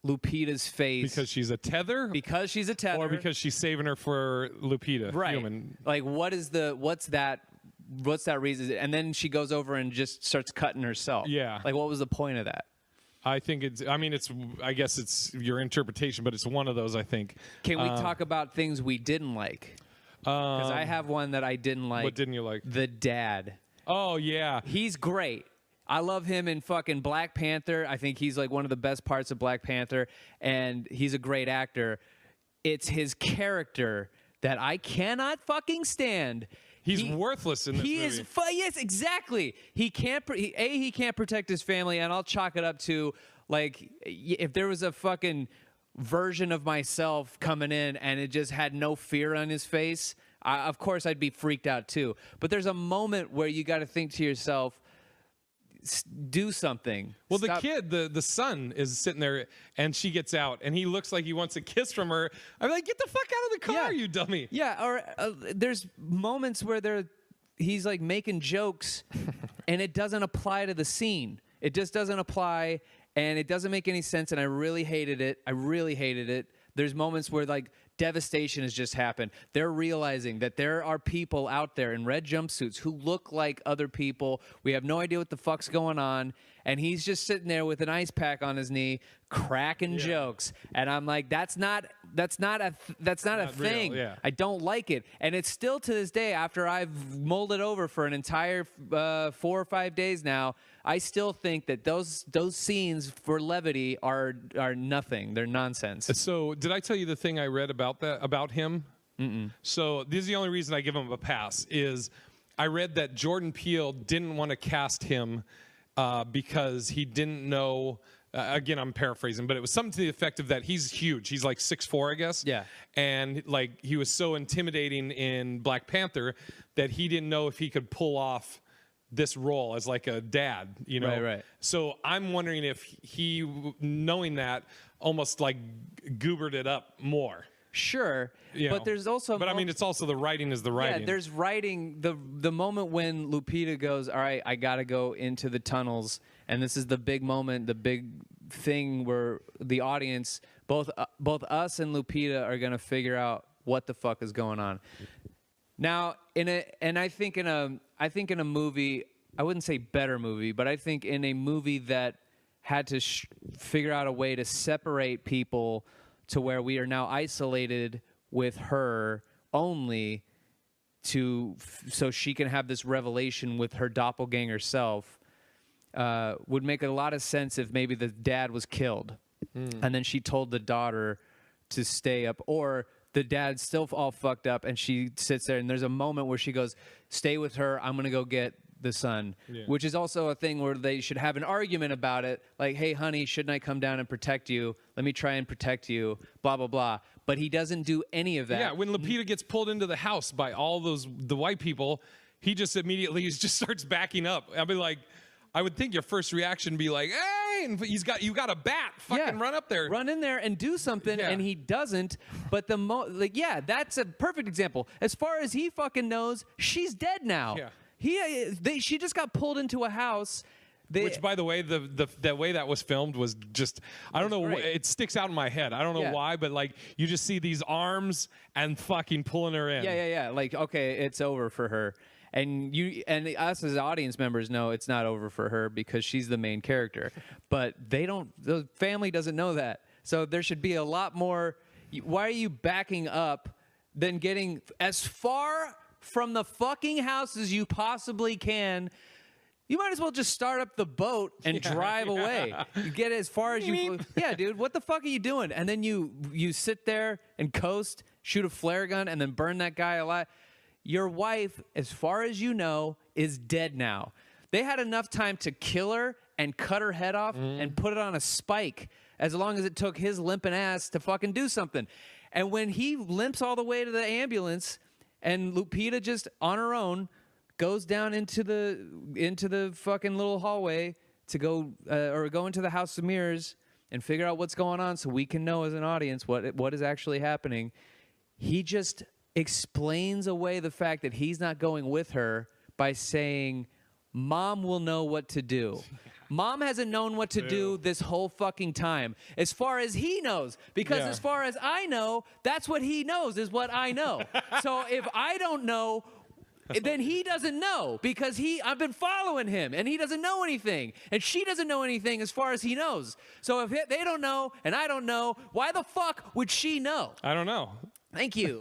Lupita's face because she's a tether? Because she's a tether, or because she's saving her for Lupita? Right. Human. Like, what's that reason? And then she goes over and just starts cutting herself. Yeah. Like, what was the point of that? I think I guess it's your interpretation, but it's one of those, I think. Can we talk about things we didn't like? Because I have one that I didn't like. What didn't you like? The dad. Oh, yeah. He's great. I love him in fucking Black Panther. I think he's like one of the best parts of Black Panther, and he's a great actor. It's his character that I cannot fucking stand. He's worthless in this movie. Yes, exactly. He can't protect his family, and I'll chalk it up to, like, if there was a fucking version of myself coming in and it just had no fear on his face, of course I'd be freaked out too. But there's a moment where you got to think to yourself, do something. Well, the kid, the son, is sitting there, and she gets out, and he looks like he wants a kiss from her. I'm like, get the fuck out of the car, you dummy. Yeah, or there's moments where he's like making jokes, and it doesn't apply to the scene. It just doesn't apply, and it doesn't make any sense, and I really hated it. There's moments where, like, devastation has just happened. They're realizing that there are people out there in red jumpsuits who look like other people. We have no idea what the fuck's going on. And he's just sitting there with an ice pack on his knee, cracking jokes. And I'm like, that's not a thing. Real, yeah. I don't like it. And it's still to this day, after I've mulled it over for an entire 4 or 5 days now, I still think that those scenes for levity are nothing. They're nonsense. So did I tell you the thing I read about him? Mm-mm. So this is the only reason I give him a pass is I read that Jordan Peele didn't want to cast him because he didn't know. Again, I'm paraphrasing, but it was something to the effect of that he's huge. He's like 6'4", I guess. Yeah. And like he was so intimidating in Black Panther that he didn't know if he could pull off this role as like a dad, you know? Right. So I'm wondering if he, knowing that, almost like goobered it up more. Sure, but there's also. But I mean, it's also the writing is the writing. Yeah, there's writing. The moment when Lupita goes, all right, I gotta go into the tunnels, and this is the big moment, the big thing where the audience, both us and Lupita, are gonna figure out what the fuck is going on. Now, I think in a movie, I wouldn't say better movie, but I think in a movie that had to figure out a way to separate people to where we are now isolated with her only so she can have this revelation with her doppelganger self, would make a lot of sense if maybe the dad was killed. And then she told the daughter to stay up, or the dad's still all fucked up and she sits there and there's a moment where she goes, stay with her, I'm going to go get the son, which is also a thing where they should have an argument about it. Like, hey, honey, shouldn't I come down and protect you? Let me try and protect you, blah, blah, blah. But he doesn't do any of that. Yeah, when Lupita gets pulled into the house by all the white people, he just immediately just starts backing up. I'd be like, I would think your first reaction would be like, hey, and you got a bat, fucking run up there. Run in there and do something, and he doesn't. But that's a perfect example. As far as he fucking knows, she's dead now. Yeah. She just got pulled into a house. Which, by the way, the way that was filmed was just, I don't know, it sticks out in my head. I don't know why, but like you just see these arms and fucking pulling her in. Yeah. Like, okay, it's over for her. And us as audience members know it's not over for her because she's the main character. But the family doesn't know that. So there should be a lot more. Why are you backing up than getting as far from the fucking house as you possibly can? You might as well just start up the boat and drive away. You get as far as you. Yeah, dude. What the fuck are you doing? And then you sit there and coast, shoot a flare gun, and then burn that guy alive. Your wife, as far as you know, is dead now. They had enough time to kill her and cut her head off and put it on a spike, as long as it took his limping ass to fucking do something. And when he limps all the way to the ambulance, and Lupita just on her own goes down into the fucking little hallway to go into the House of Mirrors and figure out what's going on, so we can know as an audience what is actually happening. He just explains away the fact that he's not going with her by saying, Mom will know what to do. Mom hasn't known what to do this whole fucking time, as far as he knows. Because as far as I know, that's what he knows is what I know. So if I don't know, then he doesn't know, because I've been following him and he doesn't know anything, and she doesn't know anything as far as he knows. So if they don't know and I don't know, why the fuck would she know? I don't know. Thank you.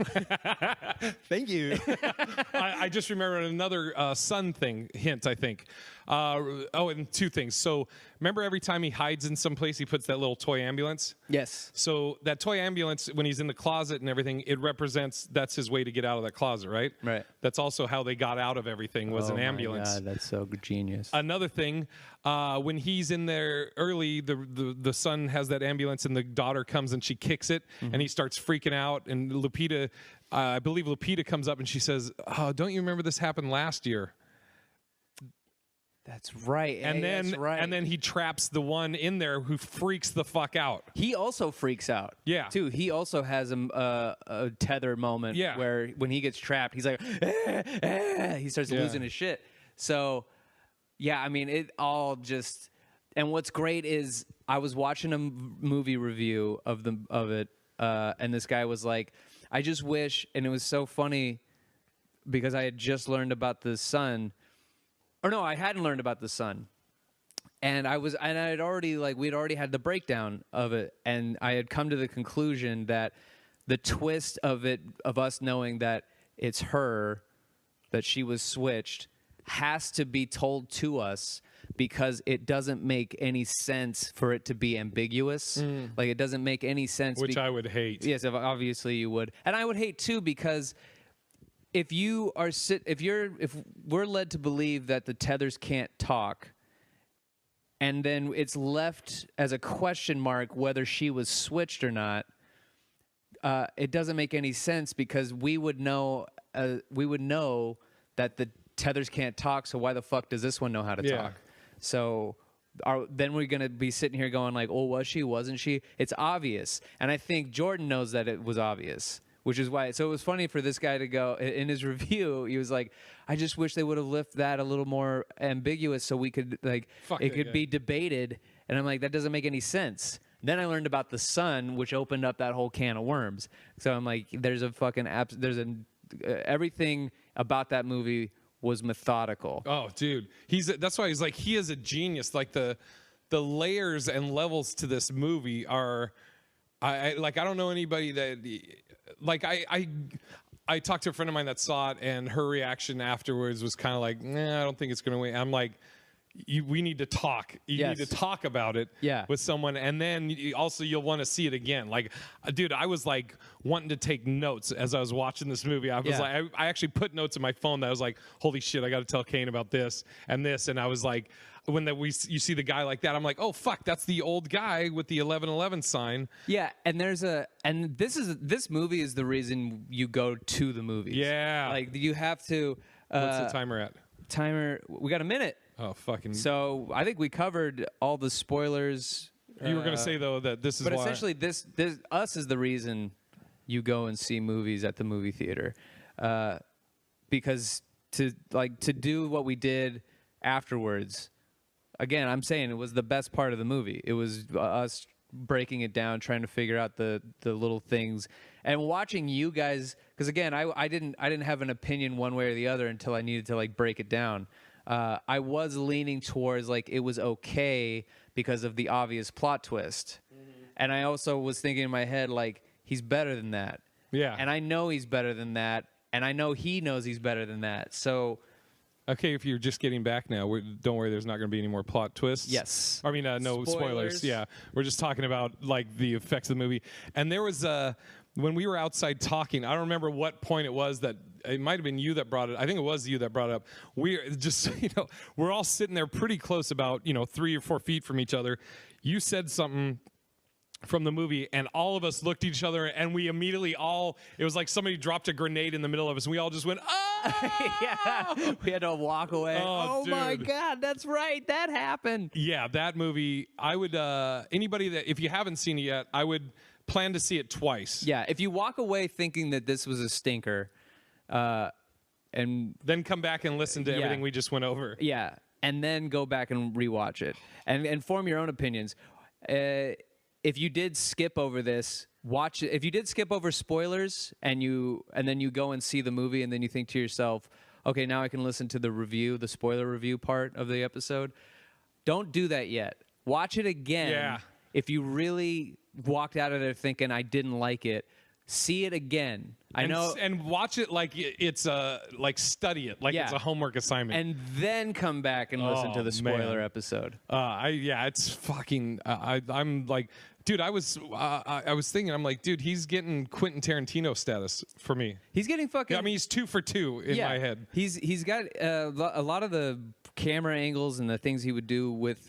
Thank you. I just remembered another Sun thing hint, I think. And two things. So remember, every time he hides in some place, he puts that little toy ambulance? Yes. So that toy ambulance, when he's in the closet and everything, it represents that's his way to get out of that closet, right? Right. That's also how they got out of everything, was an ambulance. Oh, my God, that's so genius. Another thing, when he's in there early, the son has that ambulance and the daughter comes and she kicks it and he starts freaking out. And Lupita, I believe Lupita comes up and she says, "Oh, don't you remember this happened last year?" That's right. And then, that's right. and then he traps the one in there who freaks the fuck out. He also freaks out. Yeah. Too. He also has a tether moment where when he gets trapped, he's like, he starts losing his shit. So, yeah, I mean, it all just. And what's great is I was watching a movie review of it, and this guy was like, "I just wish," and it was so funny because I had just learned about the son. Or no, I hadn't learned about the son, and we'd already had the breakdown of it, and I had come to the conclusion that the twist of us knowing that it's her, that she was switched, has to be told to us, because it doesn't make any sense for it to be ambiguous. Like, it doesn't make any sense. Which I would hate. Yes, obviously you would, and I would hate too, because if we're led to believe that the tethers can't talk, and then it's left as a question mark whether she was switched or not, it doesn't make any sense, because we would know that the tethers can't talk. So why the fuck does this one know how to talk? So then we're gonna be sitting here going like, "Oh, was she? Wasn't she?" It's obvious, and I think Jordan knows that it was obvious. Which is why, so it was funny for this guy to go, in his review, he was like, "I just wish they would have left that a little more ambiguous so we could, like, it could be debated." And I'm like, that doesn't make any sense. Then I learned about the son, which opened up that whole can of worms. So I'm like, everything about that movie was methodical. Oh, dude. That's why he is a genius. Like, the layers and levels to this movie are, I don't know anybody that... Like, I talked to a friend of mine that saw it, and her reaction afterwards was kind of like, "Nah, I don't think it's going to win." I'm like, we need to talk. You need to talk about it with someone, and then you'll want to see it again. Like, dude, I was like wanting to take notes as I was watching this movie. I was like, I actually put notes in my phone that I was like, "Holy shit, I got to tell Kane about this and this," and I was like, when you see the guy like that, I'm like, "Oh fuck, that's the old guy with the 1111 sign." Yeah, and this movie is the reason you go to the movies. Yeah, like you have to. What's the timer at? We got a minute. Oh fucking! So I think we covered all the spoilers. You were gonna say though that this is. But essentially, this us is the reason you go and see movies at the movie theater, because to do what we did afterwards. Again, I'm saying it was the best part of the movie. It was us breaking it down, trying to figure out the little things, and watching you guys. Because again, I didn't have an opinion one way or the other until I needed to like break it down. I was leaning towards like it was okay because of the obvious plot twist, and I also was thinking in my head like he's better than that. Yeah, and I know he's better than that, and I know he knows he's better than that. So. Okay, if you're just getting back now, don't worry, there's not going to be any more plot twists. Yes. I mean, no spoilers. Yeah, we're just talking about like the effects of the movie. And there was when we were outside talking, I don't remember what point it was that it might have been you that brought it. I think it was you that brought it up. We're just we're all sitting there pretty close, about 3 or 4 feet from each other. You said something from the movie, and all of us looked at each other, and we immediately it was like somebody dropped a grenade in the middle of us, and we all just went, oh! Yeah, we had to walk away. Oh my God, that's right, that happened. Yeah, that movie, I would, anybody that, if you haven't seen it yet, I would plan to see it twice. Yeah, if you walk away thinking that this was a stinker, and then come back and listen to everything we just went over. Yeah, and then go back and rewatch it, and form your own opinions. If you did skip over this, watch it. If you did skip over spoilers and then you go and see the movie and then you think to yourself, okay, now I can listen to the spoiler review part of the episode. Don't do that yet. Watch it again. Yeah. If you really walked out of there thinking I didn't like it, see it again. And watch it like it's like study it like it's a homework assignment, and then come back and listen to the spoiler episode. It's fucking. I'm like, dude, I was thinking, I'm like, dude, he's getting Quentin Tarantino status for me. He's getting fucking. I mean, he's 2 for 2 in my head. He's got a lot of the camera angles and the things he would do with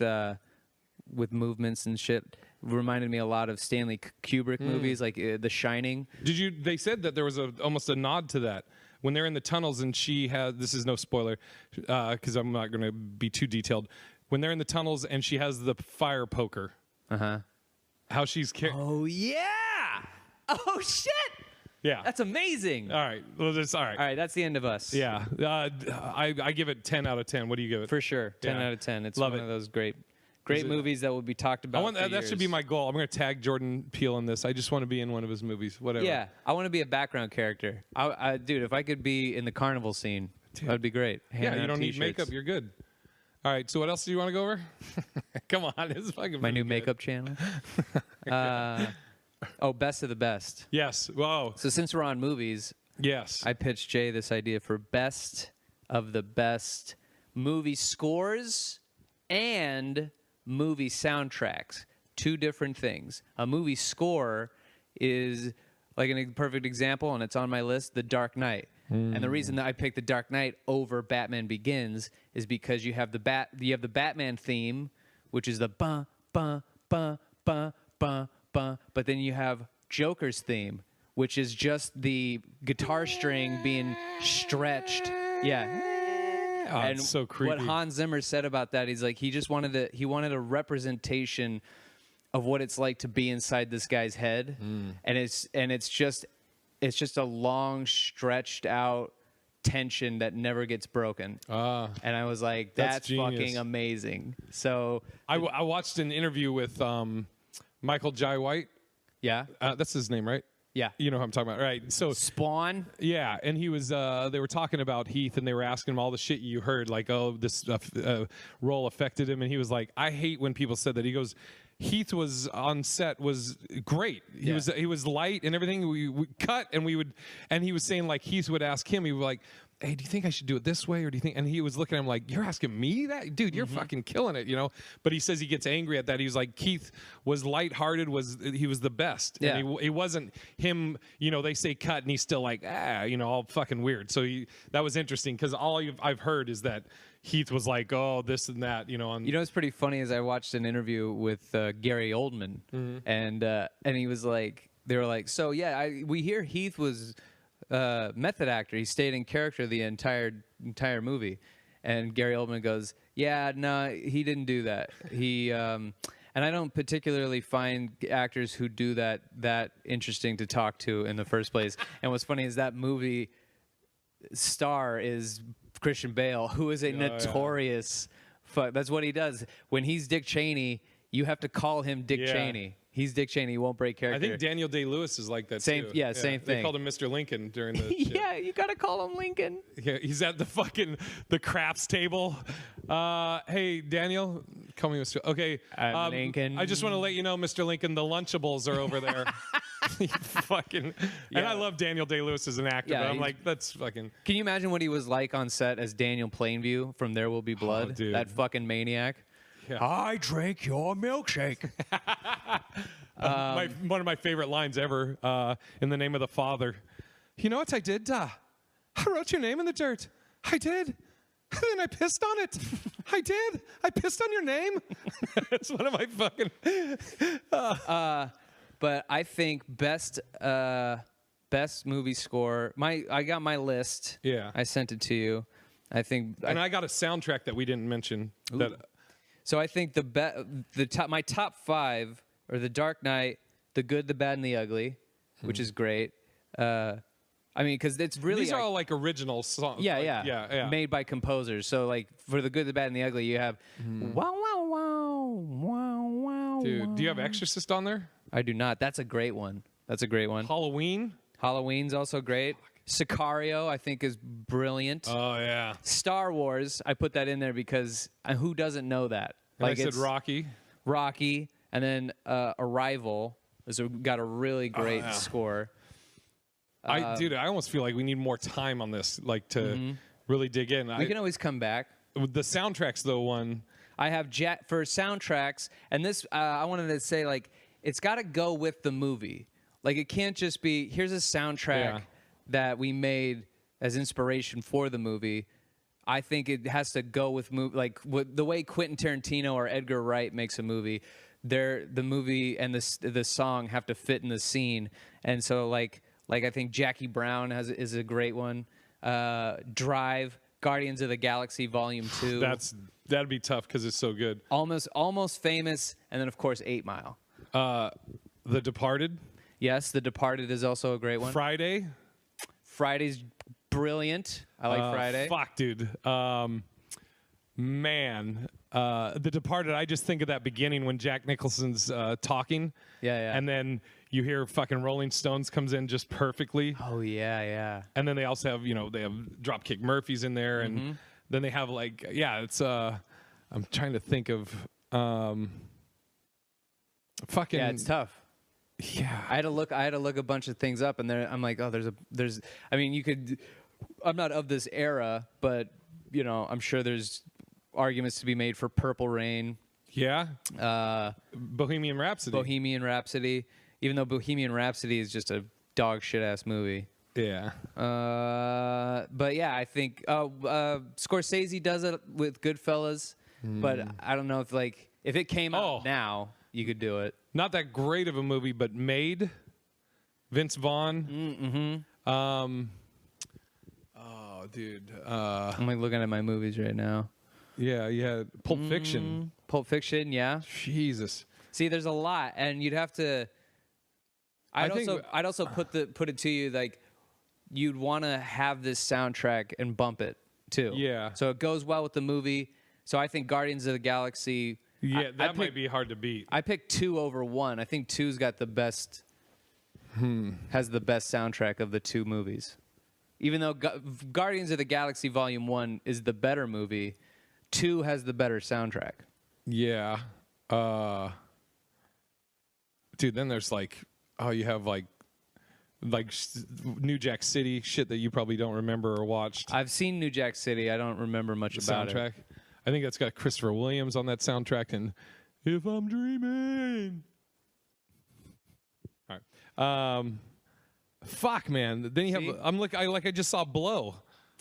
movements and shit. Reminded me a lot of Stanley Kubrick movies, like The Shining. They said that there was almost a nod to that when they're in the tunnels, and she has. This is no spoiler, because I'm not going to be too detailed. When they're in the tunnels and she has the fire poker. How she's Oh yeah! Oh shit! Yeah, that's amazing. All right, well, that's all right. All right, that's the end of us. Yeah, I give it 10 out of 10. What do you give it? For sure, 10 out of 10. It's one of those great movies that will be talked about. That should be my goal. I'm going to tag Jordan Peele in this. I just want to be in one of his movies, whatever. Yeah, I want to be a background character. Dude, if I could be in the carnival scene, that'd be great. Yeah, you don't need makeup. You're good. All right, so what else do you want to go over? Come on, it's fucking my new makeup channel. Best of the best. Yes. Whoa. So since we're on movies, yes, I pitched Jay this idea for best of the best movie scores and movie soundtracks. 2 different things. A movie score is like a perfect example, and it's on my list, The Dark Knight. And the reason that I picked The Dark Knight over Batman Begins is because you have the Batman theme, which is the ba ba ba ba ba ba, but then you have Joker's theme, which is just the guitar string being stretched. Yeah. Oh, and it's so creepy. What Hans Zimmer said about that, he's like, he wanted a representation of what it's like to be inside this guy's head, and it's just a long, stretched out tension that never gets broken. And I was like, that's fucking amazing. So I watched an interview with Michael Jai White. Yeah, that's his name, right? Yeah, you know who I'm talking about, right? So Spawn. Yeah, and he was. They were talking about Heath, and they were asking him all the shit you heard, like, oh, this role affected him, and he was like, I hate when people said that. He goes, Heath was on set was great. He was light and everything. We cut and he was saying like Heath would ask him. He was like, hey, do you think I should do it this way or do you think? And he was looking at him like, you're asking me that, dude? You're fucking killing it, But he says he gets angry at that. He was like, Keith was lighthearted. He was the best. Yeah. And it wasn't him. They say cut and he's still like all fucking weird. So that was interesting because all I've heard is that Heath was like, oh, this and that, what's pretty funny is I watched an interview with Gary Oldman, and he was like, they were like, so yeah, we hear Heath was method actor. He stayed in character the entire movie, and Gary Oldman goes, yeah, no, he didn't do that. He and I don't particularly find actors who do that interesting to talk to in the first place. And what's funny is that movie star is Christian Bale, who is a notorious fuck. That's what he does. When he's Dick Cheney, you have to call him Dick Cheney. He's Dick Cheney. He won't break character. I think Daniel Day-Lewis is like that same, too. Yeah, same thing. They called him Mr. Lincoln during the Yeah, you gotta call him Lincoln. Yeah, he's at the craps table. Hey, Daniel, call me Mr. Okay, Lincoln. I just want to let you know, Mr. Lincoln, the Lunchables are over there. Fucking. Yeah. And I love Daniel Day-Lewis as an actor. Yeah, but I'm like, that's fucking. Can you imagine what he was like on set as Daniel Plainview from There Will Be Blood? Dude. That fucking maniac. Yeah. I drank your milkshake. One of my favorite lines ever, In the Name of the Father. You know what I did? I wrote your name in the dirt. I did. And then I pissed on it. I did. I pissed on your name. It's one of my fucking... But I think best movie score. I got my list. Yeah. I sent it to you. I think. And I got a soundtrack that we didn't mention. So I think my top 5 are The Dark Knight, The Good, the Bad, and the Ugly, which is great. I mean, because it's really these are all like original songs. Yeah, like, yeah, made by composers. So like for The Good, the Bad, and the Ugly, you have wow, wow, wow, wow, wow. Dude, do you have Exorcist on there? I do not. That's a great one. Halloween. Halloween's also great. Sicario, I think, is brilliant. Oh yeah. Star Wars, I put that in there because who doesn't know that? And I said Rocky. Rocky, and then Arrival got a really great score. Dude, I almost feel like we need more time on this, like to really dig in. We can always come back. The soundtracks, though, one. I have for soundtracks, and this I wanted to say, like, it's got to go with the movie. Like, it can't just be here's a soundtrack that we made as inspiration for the movie. I think it has to go with the way Quentin Tarantino or Edgar Wright makes a movie. The movie and the song have to fit in the scene, and so like I think Jackie Brown is a great one. Drive, Guardians of the Galaxy Volume 2. That'd be tough because it's so good. Almost Famous, and then of course 8 Mile. The Departed. Yes, The Departed is also a great one. Friday's brilliant. I like Friday. Fuck, dude. Man, The Departed. I just think of that beginning when Jack Nicholson's talking. Yeah. And then you hear fucking Rolling Stones comes in just perfectly. Oh yeah. And then they also have they have Dropkick Murphys in there, and then they have like it's I'm trying to think of fucking it's tough. Yeah, I had to look a bunch of things up, and I'm like, oh, there's. I mean, you could. I'm not of this era, but I'm sure there's arguments to be made for Purple Rain. Yeah. Bohemian Rhapsody. Even though Bohemian Rhapsody is just a dog shit ass movie. Yeah. But yeah, I think Scorsese does it with Goodfellas, but I don't know if it came out now, you could do it. Not that great of a movie, but Made. Vince Vaughn. Oh, dude. I'm like looking at my movies right now. Yeah. Pulp Fiction. Pulp Fiction, yeah. Jesus. See, there's a lot, and you'd have to. I'd also put it to you like you'd want to have this soundtrack and bump it too. Yeah. So it goes well with the movie. So I think Guardians of the Galaxy. Yeah, that might be hard to beat. I picked 2 over 1. I think 2's got the best. Has the best soundtrack of the 2 movies. Even though Guardians of the Galaxy Volume 1 is the better movie, 2 has the better soundtrack. Yeah. Dude, then there's you have like New Jack City shit that you probably don't remember or watched. I've seen New Jack City. I don't remember much about soundtrack. it. I think that's got Christopher Williams on that soundtrack and If I'm Dreaming. All right. Fuck, man. Then you have I just saw Blow.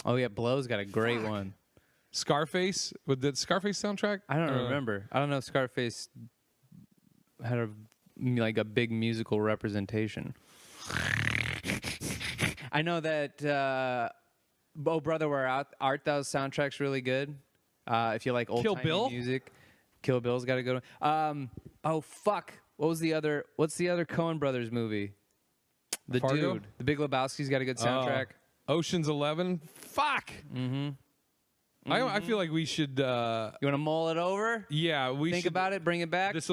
Oh yeah, Blow's got a great one. Scarface with the Scarface soundtrack. I don't remember. I don't know if Scarface had a big musical representation. I know that Oh Brother Where Art Thou soundtrack's really good. If you like old music, Kill Bill's got a good one. Oh fuck, what's the other Coen Brothers movie? Fargo? Dude, The Big Lebowski's got a good soundtrack. Ocean's 11. Fuck. I feel like we should. You want to mull it over? Yeah, we think should, about it. Bring it back. Let's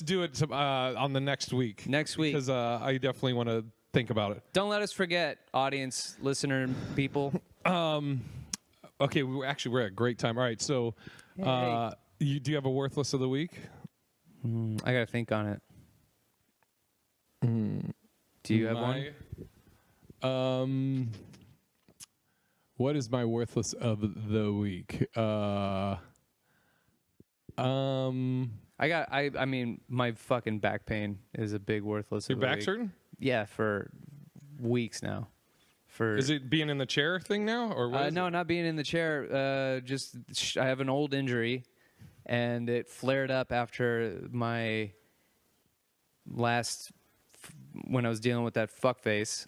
do it on the next week. Next week, because I definitely want to think about it. Don't let us forget, audience, listener, people. Okay, we're at a great time. All right, so do you have a worthless of the week? I gotta think on it. Do you have one? What is my worthless of the week? I mean, my fucking back pain is a big worthless. Your of the back week. hurting? Yeah, for weeks now. Is it being in the chair thing now, or what? No, not being in the chair. Just I have an old injury, and it flared up after my when I was dealing with that fuckface.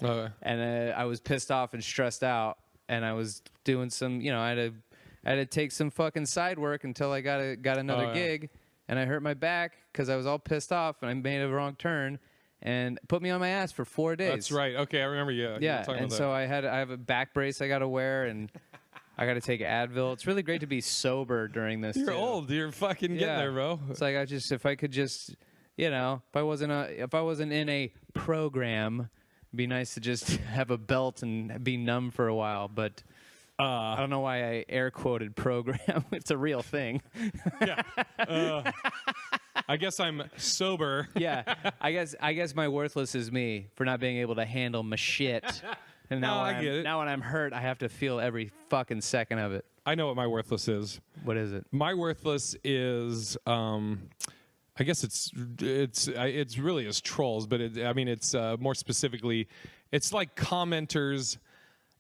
And I was pissed off and stressed out, and I was doing some, I had to take some fucking side work until I got another gig, and I hurt my back because I was all pissed off and I made a wrong turn. And put me on my ass for 4 days. That's right. Okay, I remember. Yeah, and so I have a back brace I got to wear, and I got to take Advil. It's really great to be sober during this. You're old. You're fucking getting there, bro. It's like if I could just, if I wasn't in a program, it'd be nice to just have a belt and be numb for a while. But I don't know why I air quoted program. It's a real thing. Yeah. I guess I'm sober. Yeah, I guess my worthless is me for not being able to handle my shit. And now, now when I'm hurt, I have to feel every fucking second of it. I know what my worthless is. What is it? My worthless is, I guess it's really as trolls, but it's more specifically, it's like commenters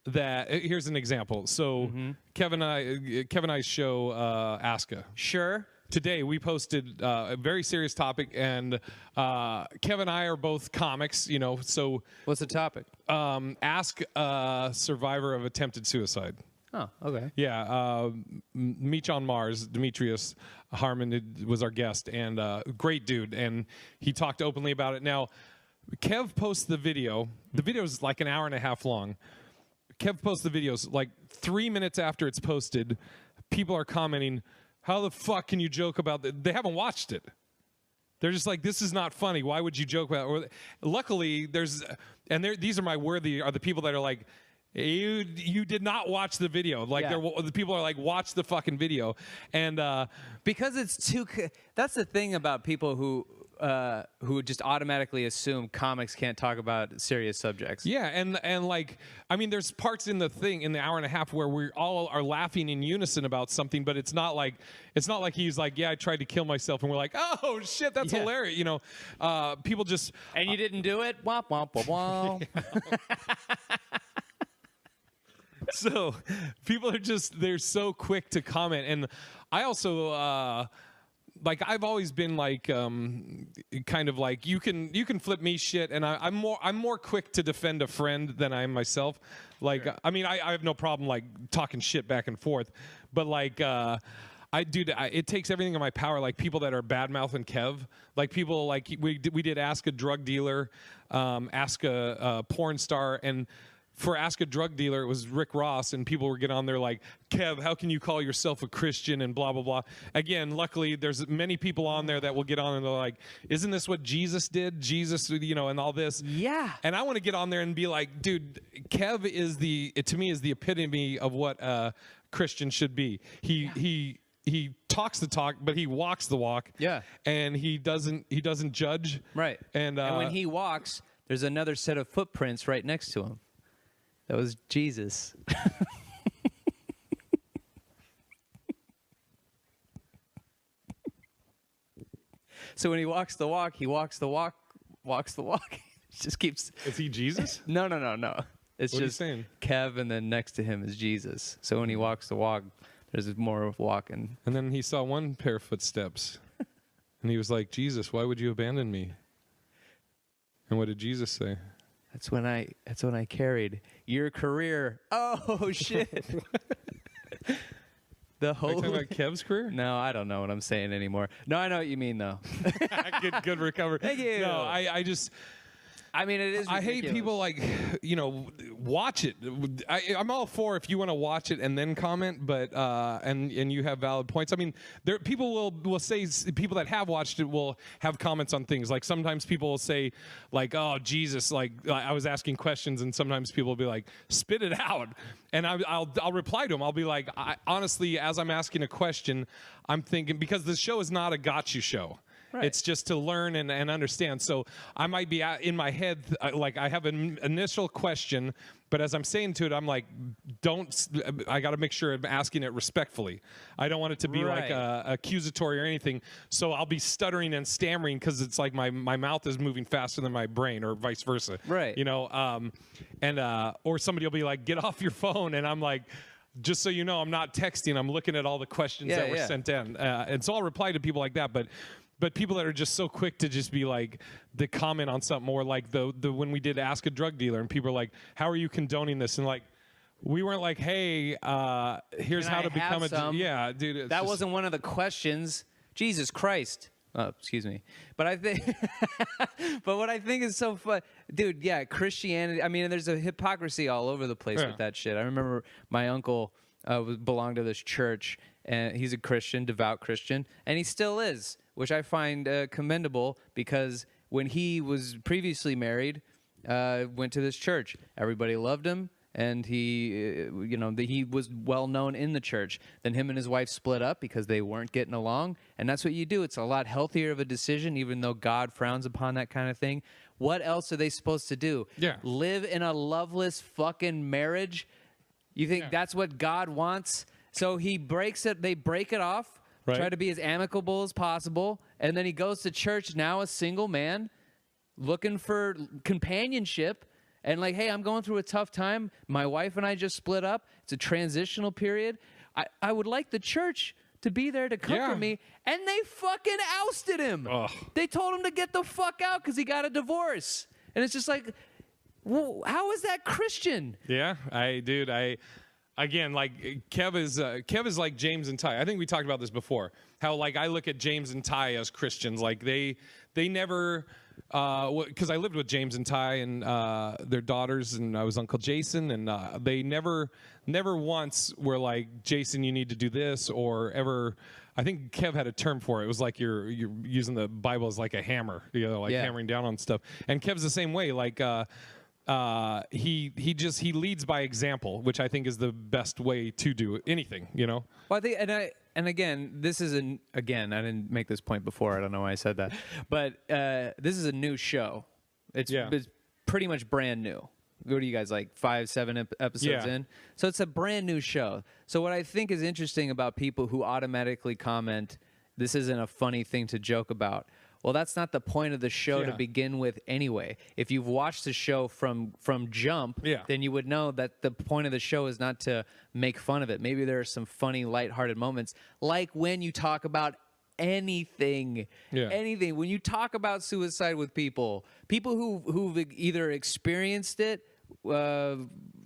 that. Here's an example. So Kevin and I's show, Aska. Sure. Today we posted a very serious topic, and Kevin and I are both comics, so... What's the topic? Ask a survivor of attempted suicide. Oh, okay. Yeah, Meech on Mars, Demetrius Harmon was our guest, and great dude, and he talked openly about it. Now, Kev posts the video. The video is like an hour and a half long. Kev posts the videos like 3 minutes after it's posted. People are commenting, how the fuck can you joke about that? They haven't watched it. They're just like, this is not funny. Why would you joke about it? Or, luckily, these are the people that are like, you did not watch the video. Like, the people are like, watch the fucking video. And because it's too, that's the thing about people who just automatically assume comics can't talk about serious subjects. Yeah, and like, I mean, there's parts in the hour and a half where we all are laughing in unison about something, but it's not like he's like, yeah, I tried to kill myself, and we're like, oh shit, that's hilarious, people just and you didn't do it, womp womp womp womp. So people are they're so quick to comment, and I also. Like, I've always been like, kind of like, you can flip me shit, and I'm more quick to defend a friend than I am myself. Like, sure. I mean, I have no problem like talking shit back and forth, but like, it takes everything in my power. Like, people that are bad mouthing Kev, like people like we did ask a drug dealer, ask a porn star, and. For Ask a Drug Dealer, it was Rick Ross, and people were getting on there like, Kev, how can you call yourself a Christian, and blah, blah, blah. Again, luckily, there's many people on there that will get on and they're like, isn't this what Jesus did? Jesus, and all this. Yeah. And I want to get on there and be like, dude, Kev to me is the epitome of what a Christian should be. He talks the talk, but he walks the walk. Yeah. And he doesn't judge. Right. And when he walks, there's another set of footprints right next to him. That was Jesus. So when he walks the walk, he walks the walk. It just keeps. Is he Jesus? No. It's what just are you saying? Kev, and then next to him is Jesus. So when he walks the walk, there's more of walking. And then he saw one pair of footsteps, and he was like, Jesus, why would you abandon me? And what did Jesus say? That's when I carried your career. Oh shit. Are you talking about Kev's career? No, I don't know what I'm saying anymore. No, I know what you mean though. Good recovery. Thank you. No, I mean, it is ridiculous. I hate people like, watch it. I'm all for if you want to watch it and then comment, but and you have valid points. I mean, people will say, people that have watched it will have comments on things. Like sometimes people will say, like, "Oh Jesus!" Like I was asking questions, and sometimes people will be like, "Spit it out," and I'll reply to them. I'll be like, honestly, as I'm asking a question, I'm thinking, because the show is not a gotcha show. Right. It's just to learn and understand. So I might be in my head, like I have an initial question, but as I'm saying to it, I'm like, I got to make sure I'm asking it respectfully. I don't want it to be like accusatory or anything. So I'll be stuttering and stammering because it's like my mouth is moving faster than my brain, or vice versa. Right. You know, or somebody will be like, get off your phone. And I'm like, just so you know, I'm not texting. I'm looking at all the questions that were sent in. And so I'll reply to people like that. But people that are just so quick to just be like, the comment on something, or like the when we did Ask a Drug Dealer, and people are like, how are you condoning this? And like, we weren't like, hey, here's how to become a... Yeah, dude. That wasn't one of the questions. Jesus Christ. Oh, excuse me. But I think, but what I think is so fun, dude, yeah, Christianity, I mean, there's a hypocrisy all over the place with that shit. I remember my uncle belonged to this church, and he's a Christian, devout Christian, and he still is, which I find commendable, because when he was previously married, went to this church. Everybody loved him, and he, he was well known in the church. Then him and his wife split up because they weren't getting along, and that's what you do. It's a lot healthier of a decision, even though God frowns upon that kind of thing. What else are they supposed to do? Yeah. Live in a loveless fucking marriage? You think that's what God wants? So he breaks it. They break it off. Right. Try to be as amicable as possible, and then he goes to church, now a single man, looking for companionship, and like, hey, I'm going through a tough time. My wife and I just split up. It's a transitional period. I would like the church to be there to comfort me, and they fucking ousted him. Ugh. They told him to get the fuck out because he got a divorce, and it's just like, well, how is that Christian? Yeah, Again, like Kev is like James and Ty. I think we talked about this before. How like I look at James and Ty as Christians. Like they never, because I lived with James and Ty and their daughters, and I was Uncle Jason, and they never once were like, Jason, you need to do this, or ever. I think Kev had a term for it. It was like you're using the Bible as like a hammer, hammering down on stuff. And Kev's the same way. Like. He leads by example, which I think is the best way to do anything, Well, I think, and again, I didn't make this point before. I don't know why I said that, but this is a new show. It's pretty much brand new. What are you guys, like 5-7 episodes in? So it's a brand new show. So what I think is interesting about people who automatically comment, this isn't a funny thing to joke about. Well, that's not the point of the show to begin with anyway. If you've watched the show from jump, then you would know that the point of the show is not to make fun of it. Maybe there are some funny, lighthearted moments, like when you talk about anything. When you talk about suicide with people who've either experienced it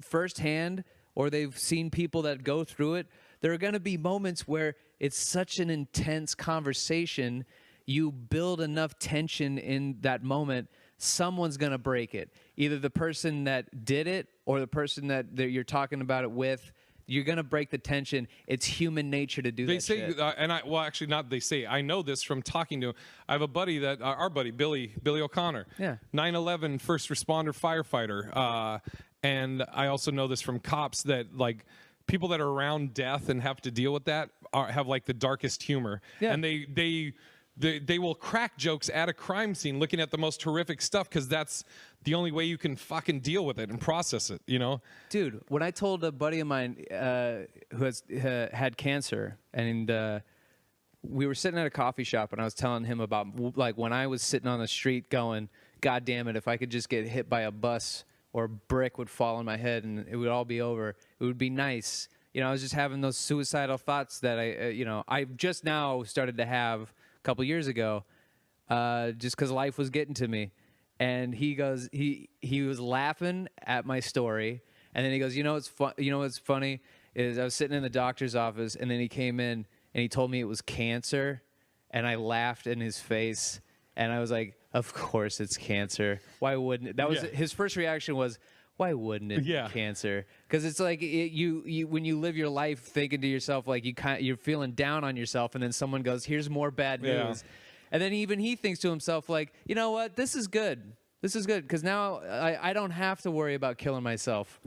firsthand, or they've seen people that go through it, there are going to be moments where it's such an intense conversation. You build enough tension in that moment, someone's going to break it. Either the person that did it or the person that you're talking about it with. You're going to break the tension. It's human nature to do that shit. Actually, not they say. I know this from talking to. I have a buddy our buddy, Billy O'Connor. Yeah. 9/11 first responder firefighter. And I also know this from cops that, like, people that are around death and have to deal with that have, like, the darkest humor. Yeah. And they will crack jokes at a crime scene looking at the most horrific stuff, because that's the only way you can fucking deal with it and process it, Dude, when I told a buddy of mine who had cancer, and we were sitting at a coffee shop, and I was telling him about, like, when I was sitting on the street going, God damn it, if I could just get hit by a bus or a brick would fall on my head and it would all be over, it would be nice. I was just having those suicidal thoughts that I've just now started to have couple years ago, just because life was getting to me. And he goes, he was laughing at my story, and then he goes, what's funny is I was sitting in the doctor's office, and then he came in and he told me it was cancer, and I laughed in his face, and I was like, of course it's cancer. Why wouldn't it? That was his first reaction was, why wouldn't it be cancer? Because it's like you when you live your life thinking to yourself like you're feeling down on yourself, and then someone goes, "Here's more bad news," and then even he thinks to himself like, you know what, this is good. This is good because now I don't have to worry about killing myself.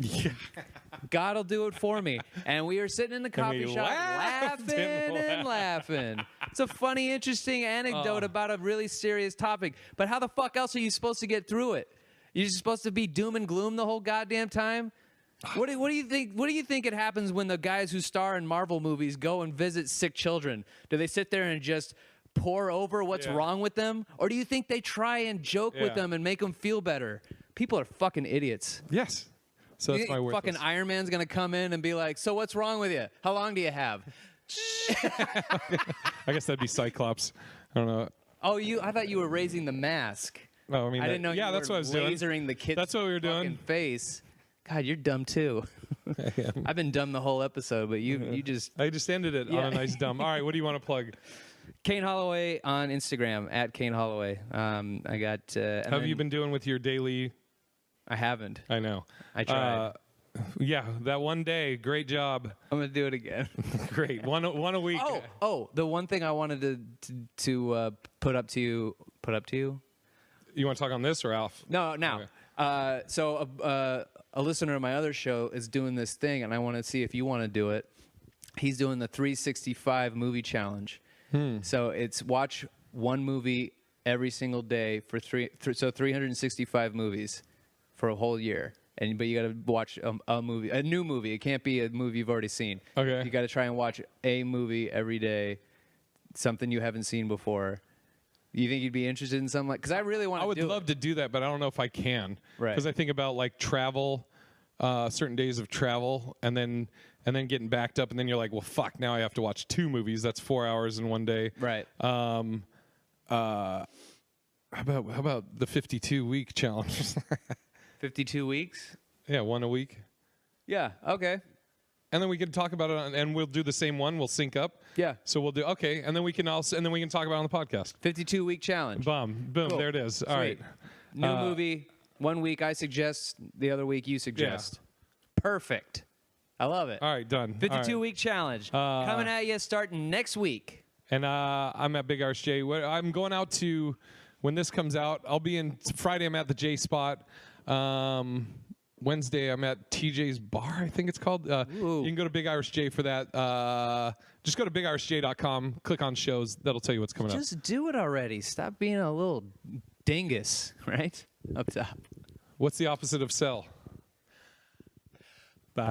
God will do it for me. And we are sitting in the coffee shop laughing and laughing. It's a funny, interesting anecdote about a really serious topic. But how the fuck else are you supposed to get through it? You're supposed to be doom and gloom the whole goddamn time? What do you think? What do you think it happens when the guys who star in Marvel movies go and visit sick children? Do they sit there and just pour over what's wrong with them, or do you think they try and joke with them and make them feel better? People are fucking idiots. Yes. So that's my worthless. Fucking Iron Man's gonna come in and be like, "So what's wrong with you? How long do you have?" I guess that'd be Cyclops. I don't know. Oh, I thought you were raising the mask. Oh, I mean, I didn't know. Yeah, you that's were what I was doing. Lasering the kid's That's what we were doing. fucking face. God, you're dumb too. I've been dumb the whole episode, but you just. I just ended it on a nice dumb. All right, what do you want to plug? Kane Holloway on Instagram at Kane Holloway. I got. How have you been doing with your daily? I haven't. I know. I tried. Yeah, that one day. Great job. I'm gonna do it again. Great. One a week. Oh, the one thing I wanted to put up to you. Put up to you. You want to talk on this or Alf? No, now. Okay. So a listener of my other show is doing this thing, and I want to see if you want to do it. He's doing the 365 movie challenge. So it's watch one movie every single day for 365 movies for a whole year. But you got to watch a new movie. It can't be a movie you've already seen. Okay. You got to try and watch a movie every day, something you haven't seen before. You think you'd be interested in something like? Because I really want to. I would love to do that, but I don't know if I can. Right. Because I think about like travel, certain days of travel, and then getting backed up, and then you're like, well, fuck, now I have to watch 2 movies. That's 4 hours in one day. Right. How about the 52-week challenge? 52 weeks? Yeah, one a week. Yeah, okay. And then we can talk about it, and we'll do the same one. We'll sync up. Yeah. So we'll do and then we can talk about it on the podcast. 52-week challenge. Boom, cool. There it is. All right. New movie. 1 week I suggest. The other week you suggest. Yeah. Perfect. I love it. All right, done. 52-week challenge coming at you starting next week. And I'm at Big Irish J. I'm going out to when this comes out. I'll be in Friday. I'm at the J Spot. Wednesday, I'm at TJ's Bar, I think it's called. You can go to Big Irish J for that. Just go to bigirishj.com, click on shows. That'll tell you what's coming up. Just do it already. Stop being a little dingus, right? Up top. What's the opposite of sell? Bye.